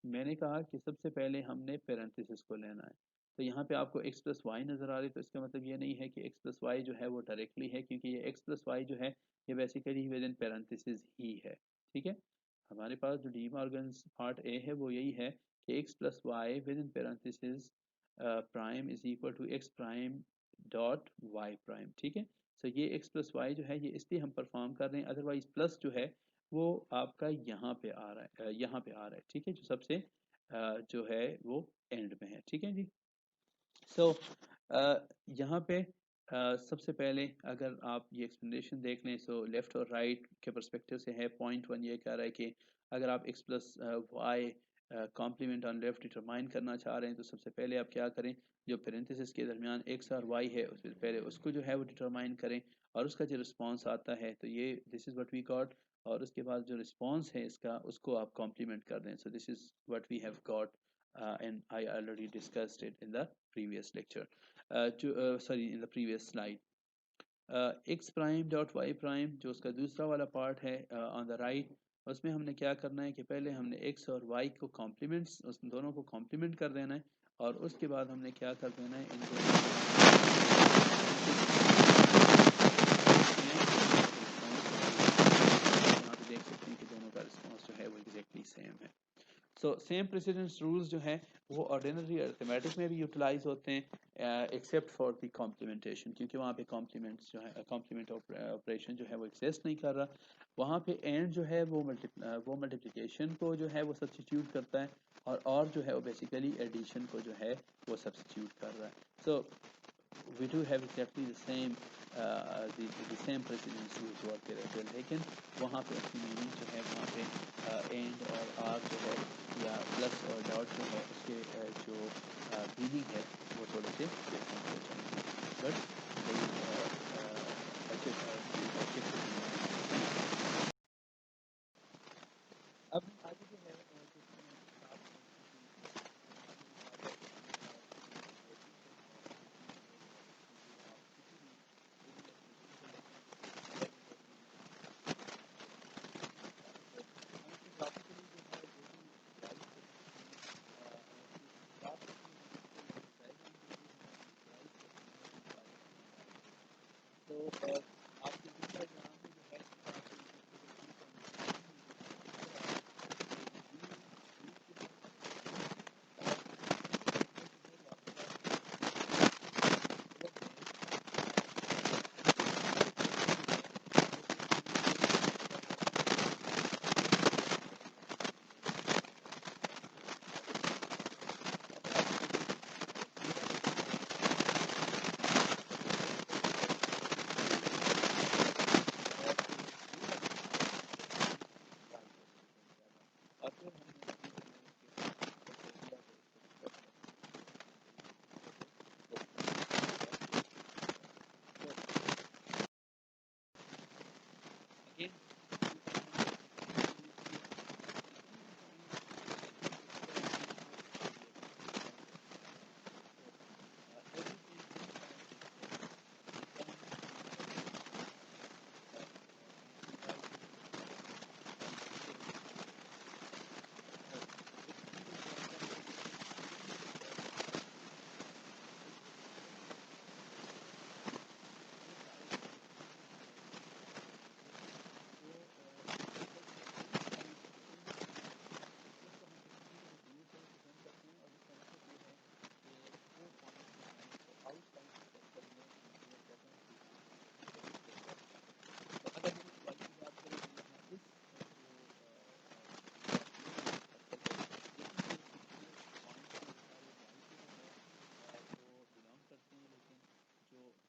मैंने कहा कि सबसे पहले हमने पेरेंथेसिस को लेना है। तो यहाँ पे आपको x प्लस वाई नज़र आ रही है, तो इसका मतलब ये नहीं है कि x प्लस वाई जो है वो डायरेक्टली है, क्योंकि ये x प्लस वाई जो है ये बेसिकली विद इन पेरेंथेसिस ही है, ठीक है। हमारे पास जो डी मॉर्गन्स पार्ट ए है वो यही है कि x plus y within parenthesis prime is equal to x prime dot y prime, ठीक है। सो ये x प्लस वाई जो है ये इसलिए हम परफॉर्म कर रहे हैं, अदरवाइज प्लस जो है वो आपका यहाँ पे आ रहा है, यहाँ पे आ रहा है, ठीक है, जो सबसे जो है वो एंड में है, ठीक है जी। सो यहाँ पे सबसे पहले अगर आप ये एक्सप्लेनेशन देख लें, सो लेफ्ट और राइट के परस्पेक्टिव से है। पॉइंट वन ये कह रहा है कि अगर आप x plus y complement on left determine करना चाह रहे हैं, तो सबसे पहले आप क्या करें, जो पेरेंथेसिस के दरमियान x और y है उससे पहले उसको जो है वो डिटरमाइन करें और उसका जो रिस्पॉन्स आता है, तो ये this is what we got और उसके बाद जो रिस्पॉन्स है इसका उसको आप कॉम्प्लीमेंट कर दें. So this is what we have got and I already discussed it in the previous lecture, sorry in the previous slide. X prime dot y prime जो उसका दूसरा वाला पार्ट है ऑन द राइट, उसमें हमने क्या करना है कि पहले हमने एक्स और वाई को कॉम्प्लीमेंट्स उस दोनों को कॉम्प्लीमेंट कर देना है, और उसके बाद हमने क्या कर देना है इनको यहाँ पे देख सकते हैं कि दोनों का रिस्पॉन्स जो है वो एग्जैक्टली सेम है. सो सेम प्रेसिडेंस रूल्स जो हैं वो ऑर्डिनरी अरिथमेटिक में भी यूटिलाइज होते हैं एक्सेप्ट फॉर द कॉम्प्लीमेंटेशन, क्योंकि वहाँ पे कॉम्प्लीमेंट्स जो है कॉम्प्लीमेंट ऑपरेशन जो है वो एग्जिस्ट नहीं कर रहा. वहाँ पे एंड जो है वो मल्टीप्लिकेशन को जो है वो सब्स्टिट्यूट करता है, और जो है वो बेसिकली एडिशन को जो है वो सब्स्टिट्यूट कर रहा है. सो we do have exactly the same precedence rules work here, लेकिन वहाँ पे उसकी मीनिंग जो है वहाँ पे एंड और आर जो है या प्लस और डॉट जो है उसके जो मीनिंग है वो थोड़े से डिफरेंट हो जाएंगे, बट अब आगे जो है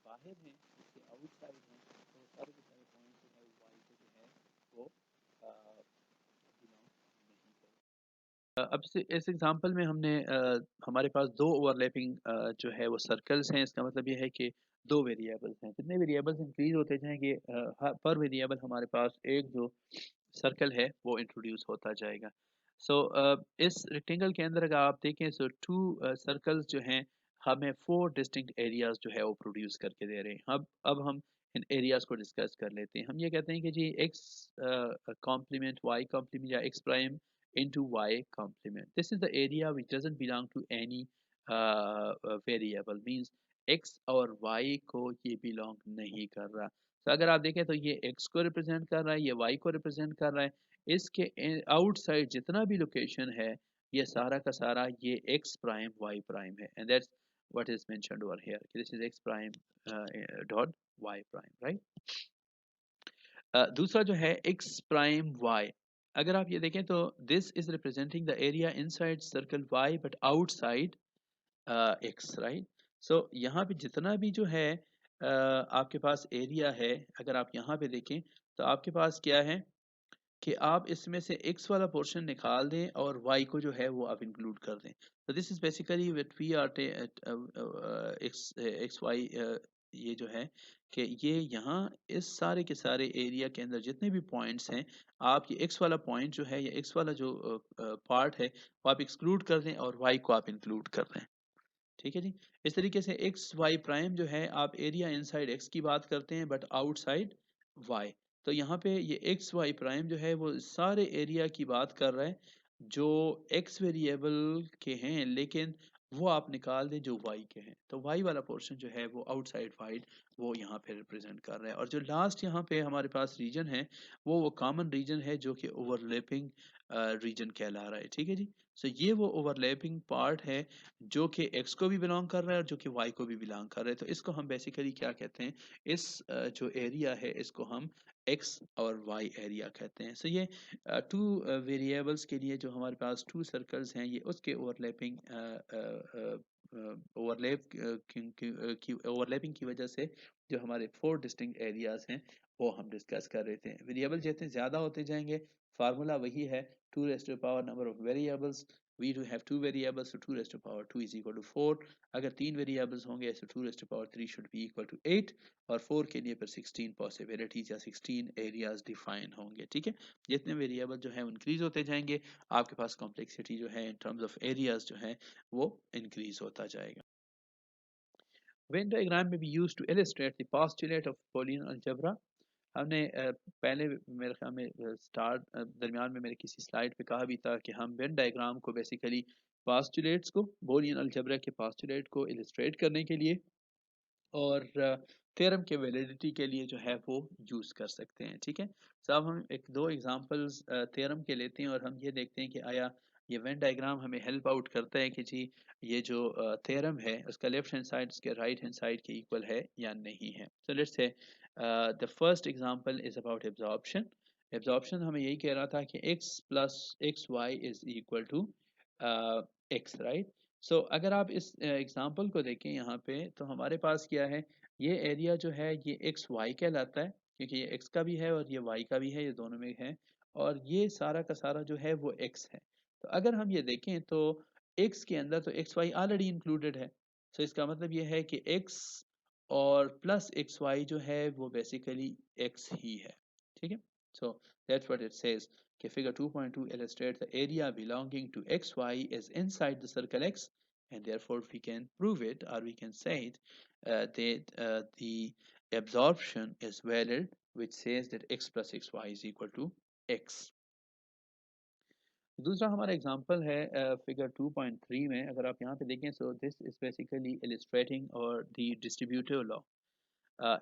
बाहर हैं उसके आउटसाइड हैं, तो सारे के सारे पॉइंट जो है वाई को जो है वो बिलोंग नहीं करते. अब से इस एग्जांपल में हमने हमारे पास दो ओवरलैपिंग जो है वो सर्कल्स हैं. इसका मतलब ये है कि दो वेरिएबल्स हैं. जितने वेरिएबल्स इंक्रीज होते जाएंगे पर वेरिएबल हमारे पास एक जो सर्कल है वो इंट्रोड्यूस होता जाएगा. सो इस रेक्टेंगल के अंदर अगर आप देखें सो टू सर्कल्स जो हैं हमें 4 डिस्टिंक्ट एरियाज जो है वो प्रोड्यूस करके दे रहे हैं. अब हम इन एरियाज को डिस्कस कर लेते हैं. हम ये कहते हैं कि जी x कॉम्प्लीमेंट y कॉम्प्लीमेंट या x prime into y complement. This is the area which doesn't belong to any variable, means x और y को ये belong नहीं कर रहा. तो अगर आप देखें तो ये x को रिप्रेजेंट कर रहा है, ये y को रिप्रेजेंट कर रहा है. इसके आउटसाइड जितना भी लोकेशन है ये सारा का सारा ये x प्राइम y प्राइम है, and that's what is mentioned over here. This is x prime dot y prime, right? दूसरा जो है x प्राइम y, अगर आप ये देखें तो this is representing the area inside circle y but outside x, right. So यहाँ पे जितना भी जो है आपके पास एरिया है, अगर आप यहाँ पे देखें तो आपके पास क्या है कि आप इसमें से x वाला पोर्शन निकाल दें और y को जो है वो आप इंक्लूड कर दें. तो this is basically what we are x y ये जो है कि ये यहाँ इस सारे के सारे एरिया के अंदर जितने भी पॉइंट्स हैं, आप ये एक्स वाला पॉइंट जो है या एक्स वाला जो पार्ट है वो आप एक्सक्लूड कर दें और वाई को आप इंक्लूड कर दें। ठीक है जी। इस तरीके से एक्स वाई प्राइम जो है, आप एरिया इनसाइड एक्स की बात करते हैं बट आउटसाइड वाई। तो यहाँ पे ये एक्स वाई प्राइम जो है वो सारे एरिया की बात कर रहा है जो एक्स वेरिएबल के हैं, लेकिन वो आप निकाल दें जो वाई के हैं, तो वाई वाला पोर्शन जो है वो आउटसाइड वाइड वो यहाँ पे रिप्रेजेंट कर रहा है। और जो लास्ट यहाँ पे हमारे पास रीजन है वो कॉमन रीजन है जो कि ओवरलैपिंग रीजन कहला रहा है। ठीक है जी। सो ये वो ओवरलैपिंग पार्ट है जो कि x को भी बिलोंग कर रहा है और जो कि y को भी बिलोंग कर रहा है। तो इसको हम बेसिकली क्या कहते हैं, इस जो एरिया है इसको हम x और y एरिया कहते हैं। सो ये टू वेरिएबल्स के लिए जो हमारे पास टू सर्कल्स हैं, ये उसके ओवरलैपिंग ओवरलैप की ओवरलैपिंग की वजह से जो हमारे फोर डिस्टिंक्ट एरियाज हैं वो हम डिस्कस कर रहे थे। वेरिएबल जितने ज़्यादा होते जाएंगे, फार्मूला वही है 2 raised to the power number of variables, we do have two variables, so 2 raised to the power 2 is equal to 4. अगर तीन वेरिएबल्स होंगे so 2 raised to the power 3 should be equal to 8, और 4 के लिए फिर 16 possibilities या 16 areas define होंगे। ठीक है। जितने वेरिएबल जो है इंक्रीज होते जाएंगे, आपके पास कॉम्प्लेक्सिटी जो है इन टर्म्स ऑफ एरियाज जो है वो इंक्रीज होता जाएगा। Venn diagram may be used to illustrate the postulate of Boolean algebra. हमने पहले मेरे ख्याल में स्टार्ट दरमियान में मेरे किसी स्लाइड पे कहा भी था कि हम वेन डायग्राम को बेसिकली पास्टुलेट्स को, बोलियन अलजेब्रा के पास्टुलेट को इलस्ट्रेट करने के लिए और थ्योरम के वैलिडिटी के लिए जो है वो यूज़ कर सकते हैं। ठीक है। तो अब हम एक दो एग्जांपल्स थ्योरम के लेते हैं और हम ये देखते हैं कि आया ये वेन डायग्राम हमें हेल्प आउट करता है कि जी ये जो थ्योरम है उसका लेफ्ट हैंड साइड उसके राइट हैंड साइड के इक्वल है या नहीं है। So let's say the first example is about absorption. Absorption हमें यही कह रहा था कि x plus x y is equal to x, right. So अगर आप इस एग्जांपल को देखें यहाँ पे, तो हमारे पास क्या है, ये एरिया जो है ये एक्स वाई कहलाता है क्योंकि ये एक्स का भी है और ये वाई का भी है, ये दोनों में है, और ये सारा का सारा जो है वो एक्स है। तो अगर हम ये देखें तो एक्स के अंदर तो एक्स वाई ऑलरेडी इंक्लूडेड है। तो इसका मतलब ये है कि एक्स और प्लस एक्स वाई जो है वो बेसिकली एक्स ही है। ठीक है। So that's what it says कि figure 2.2 illustrates the area belonging to xy is inside the circle x, and therefore we can prove it, or we can say it, that the absorption is valid, which says that x plus xy is equal to x. दूसरा हमारा example है figure 2.3 में। अगर आप यहाँ पे देखें, so this is basically illustrating और the distributive law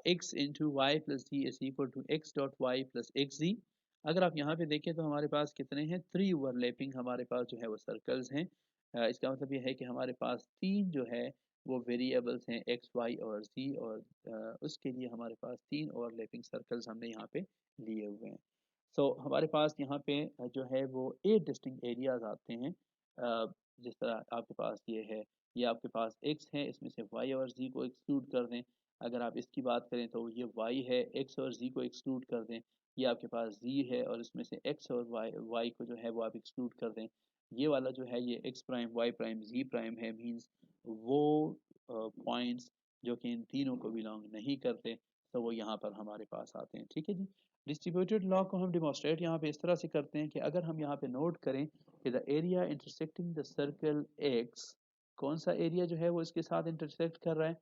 x into y plus z is equal to x dot y plus x z. अगर आप यहाँ पे देखें तो हमारे पास कितने हैं, थ्री ओवरलैपिंग हमारे पास जो है वो सर्कल्स हैं। इसका मतलब ये है कि हमारे पास तीन जो है वो वेरिएबल्स हैं एक्स वाई और जी, और उसके लिए हमारे पास तीन ओवरलैपिंग सर्कल्स हमने यहाँ पे लिए हुए हैं। सो हमारे पास यहाँ पे जो है वो 8 डिस्टिंक्ट एरियाज आते हैं। जिस तरह आपके पास ये है, ये आपके पास x है, इसमें से y और z को एक्सक्लूड कर दें। अगर आप इसकी बात करें तो ये y है, x और z को एक्सक्लूड कर दें। ये आपके पास z है और इसमें से x और y को जो है वो आप एक्सक्लूड कर दें। ये वाला जो है ये x prime y prime z prime है, मींस वो पॉइंट्स जो कि इन तीनों को बिलोंग नहीं करते, तो वो यहाँ पर हमारे पास आते हैं। ठीक है जी। डिस्ट्रीब्यूटेड लॉ को हम डिमॉन्स्ट्रेट यहाँ पे इस तरह से करते हैं कि अगर हम यहाँ पे नोट करें कि the area intersecting the circle x, कौन सा एरिया जो है वो इसके साथ इंटरसेक्ट कर रहा है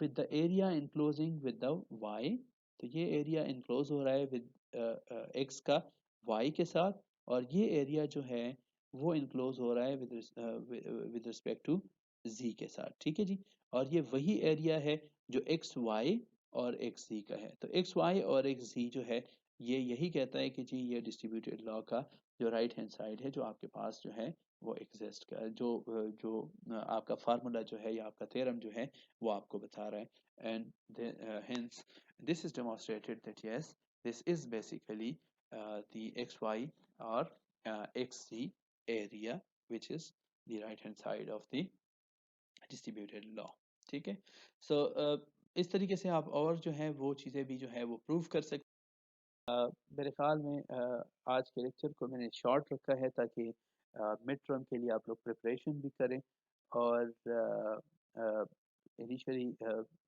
with the area enclosing with the y. तो ये एरिया इनक्लोज हो रहा है विद एक्स का वाई के साथ, और ये एरिया जो है वो इनक्लोज हो रहा है विद रिस्पेक्ट टू जी के साथ। ठीक है जी। और ये वही एरिया है जो एक्स वाई और एक्स जी का है। तो एक्स वाई और एक्स जी जो है ये यही कहता है कि जी ये डिस्ट्रीब्यूटेड लॉ का जो राइट हैंड साइड है जो आपके पास जो है वो एग्जिस्ट का जो आपका फार्मूला जो है या आपका थ्योरम जो है वो आपको बता रहा है। And hence this is demonstrated that yes this is basically the x y और x z area which is the right hand side of the distributed law. ठीक है। सो इस तरीके से आप और जो है वो चीज़ें भी जो है वो प्रूव कर सकते। मेरे ख्याल में आज के लेक्चर को मैंने शॉर्ट रखा है ताकि मिड टर्म के लिए आप लोग प्रिपरेशन भी करें और इनिशियली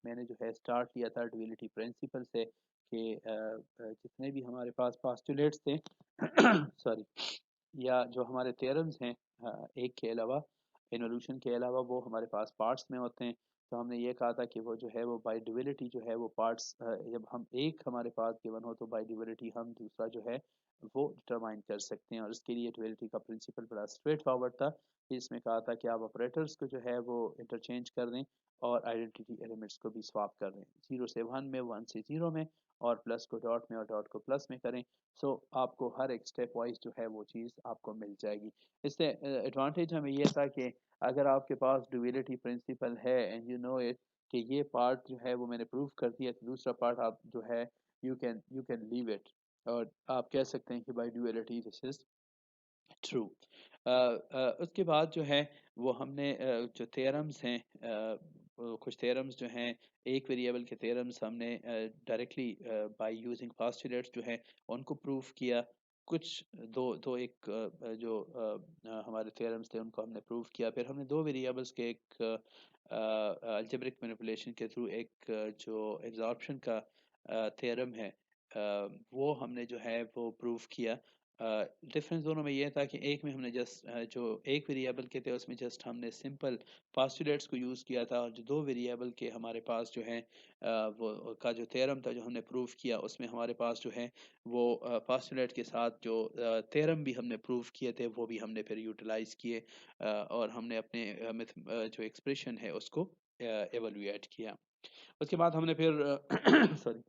मैंने जो है स्टार्ट किया था ड्यूअलिटी प्रिंसिपल से कि जितने भी हमारे पास पास्टुलेट्स थे सॉरी, या जो हमारे थ्योरम्स हैं एक के अलावा, इन्वोल्यूशन के अलावा, वो हमारे पास पार्ट्स में होते हैं। तो हमने ये कहा था कि वो जो है वो बाय ड्यूअलिटी जो है वो पार्ट्स, जब हम एक हमारे पास गिवन हो तो बाय ड्यूअलिटी हम दूसरा जो है वो डिटरमाइन कर सकते हैं। और इसके लिए ड्यूअलिटी का प्रिंसिपल बड़ा स्ट्रेट फॉरवर्ड था। इसमें कहा था कि आप ऑपरेटर्स को जो है वो इंटरचेंज कर दें और आइडेंटिटी एलिमेंट्स को भी स्वैप कर दें, 0 से 1 में, 1 से 0 में, और प्लस को डॉट में और डॉट को प्लस में करें। सो आपको हर एक स्टेप वाइज जो है वो चीज़ आपको मिल जाएगी। इससे एडवांटेज हमें ये था कि अगर आपके पास ड्यूअलिटी प्रिंसिपल है एंड यू नो इट कि ये पार्ट जो है वो मैंने प्रूव कर दिया, तो दूसरा पार्ट आप जो है यू कैन लीव इट, और आप कह सकते हैं कि by duality this is true. उसके बाद जो है वो हमने जो थ्योरम्स हैं, कुछ थ्योरम्स जो हैं, एक वेरिएबल के थ्योरम्स हमने डायरेक्टली बाय यूजिंग पास्टुलेट्स जो है उनको प्रूव किया। कुछ दो दो एक जो हमारे थ्योरम्स थे उनको हमने प्रूव किया। फिर हमने दो वेरिएबल्स के एक अलजेब्रिक मैनिपुलेशन के थ्रू एक जो एब्जॉर्प्शन का थ्योरम है वो हमने जो है वो प्रूव किया। डिफरेंस दोनों में ये था कि एक में हमने जस्ट जो एक वेरिएबल के थे उसमें जस्ट हमने सिंपल पास्टुलेट्स को यूज़ किया था, और जो दो वेरिएबल के हमारे पास जो है वो का जो थ्योरम था जो हमने प्रूव किया उसमें हमारे पास जो है वो पास्टुलेट के साथ जो थ्योरम भी हमने प्रूव किए थे वो भी हमने फिर यूटिलाइज किए, और हमने अपने जो एक्सप्रेशन है उसको एवलुएट किया। उसके बाद हमने फिर सॉरी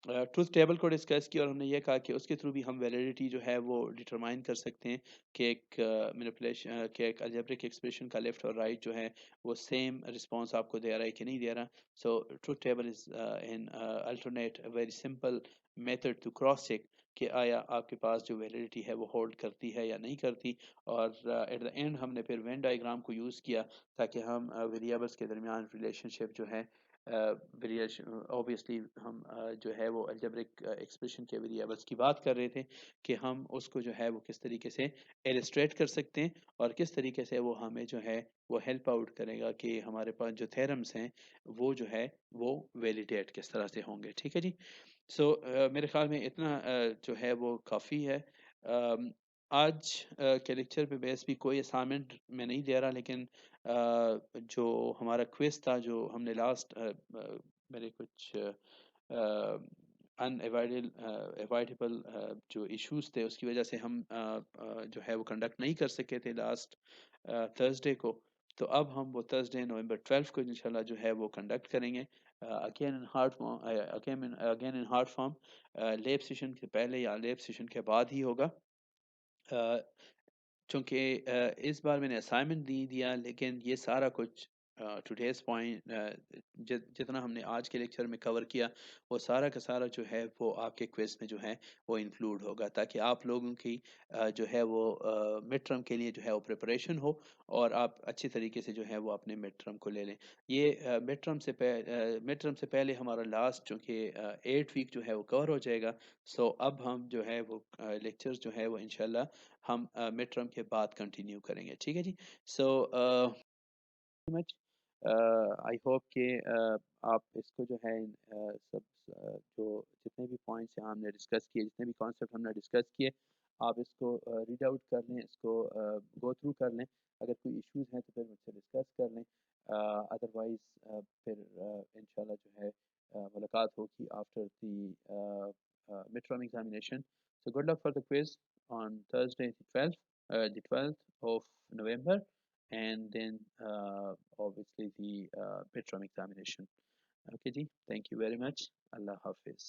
ट्रूथ टेबल को डिस्कस किया, और हमने ये कहा कि उसके थ्रू भी हम वैलिडिटी जो है वो डिटरमाइन कर सकते हैं कि एक मैनिपुलेशन कि एक अलजेब्रिक एक्सप्रेशन का लेफ्ट और राइट जो है वो सेम रिस्पांस आपको दे रहा है कि नहीं दे रहा। So truth table is in alternate very simple method to cross check कि आया आपके पास जो वैलिडिटी है वो होल्ड करती है या नहीं करती। और एट द एंड हमने फिर वेन डायग्राम को यूज़ किया ताकि हम वेरिएबल्स के दरमियान रिलेशनशिप जो है वेरिएशन, ऑब्वियसली हम जो है वो अलजेब्रिक एक्सप्रेशन के वेरिएबल्स की बात कर रहे थे कि हम उसको जो है वो किस तरीके से इलस्ट्रेट कर सकते हैं, और किस तरीके से वो हमें जो है वो हेल्प आउट करेगा कि हमारे पास जो थ्योरम्स हैं वो जो है वो वैलिडेट किस तरह से होंगे। ठीक है जी। सो मेरे ख्याल में इतना जो है वो काफ़ी है। आज के लेक्चर पे बेस भी कोई असाइनमेंट मैं नहीं दे रहा, लेकिन जो हमारा क्विज था जो हमने लास्ट मेरे कुछ अनएवॉइडेबल जो इश्यूज थे उसकी वजह से हम जो है वो कंडक्ट नहीं कर सके थे लास्ट थर्सडे को। तो अब हम वो थर्सडे नवंबर 12 को इंशाल्लाह जो है वो कंडक्ट करेंगे again in hard form, again in hard form. Lab session के पहले या लैब सेशन के बाद ही होगा, चूँकि इस बार मैंने असाइनमेंट नहीं दिया, लेकिन ये सारा कुछ टुडेज़ पॉइंट जितना हमने आज के लेक्चर में कवर किया वो सारा का सारा जो है वो आपके क्विज में जो है वो इंक्लूड होगा, ताकि आप लोगों की जो है वो मिड टर्म के लिए जो है वो प्रिपरेशन हो, और आप अच्छी तरीके से जो है वो अपने मिड टर्म को ले लें। ये मिड टर्म से पहले हमारा लास्ट चूँकि 8 वीक जो है वो कवर हो जाएगा। सो अब हम जो है वो लेक्चर्स जो है वो इंशाल्लाह हम मिड टर्म के बाद कंटिन्यू करेंगे। ठीक है जी। सो मच आई होप कि आप इसको जो है सब जो जितने भी पॉइंट्स यहाँ हमने डिस्कस किए, जितने भी कॉन्सेप्ट हमने डिस्कस किए, आप इसको रीड आउट कर लें, इसको गो थ्रू कर लें। अगर कोई इश्यूज हैं तो फिर मुझसे डिस्कस कर लें, अदरवाइज फिर इंशाल्लाह जो है मुलाकात होगी after the mid term examination. So good luck for the quiz on Thursday, the 12th of November, and then obviously the midterm examination. Okay, ji. Thank you very much. Allah Hafiz.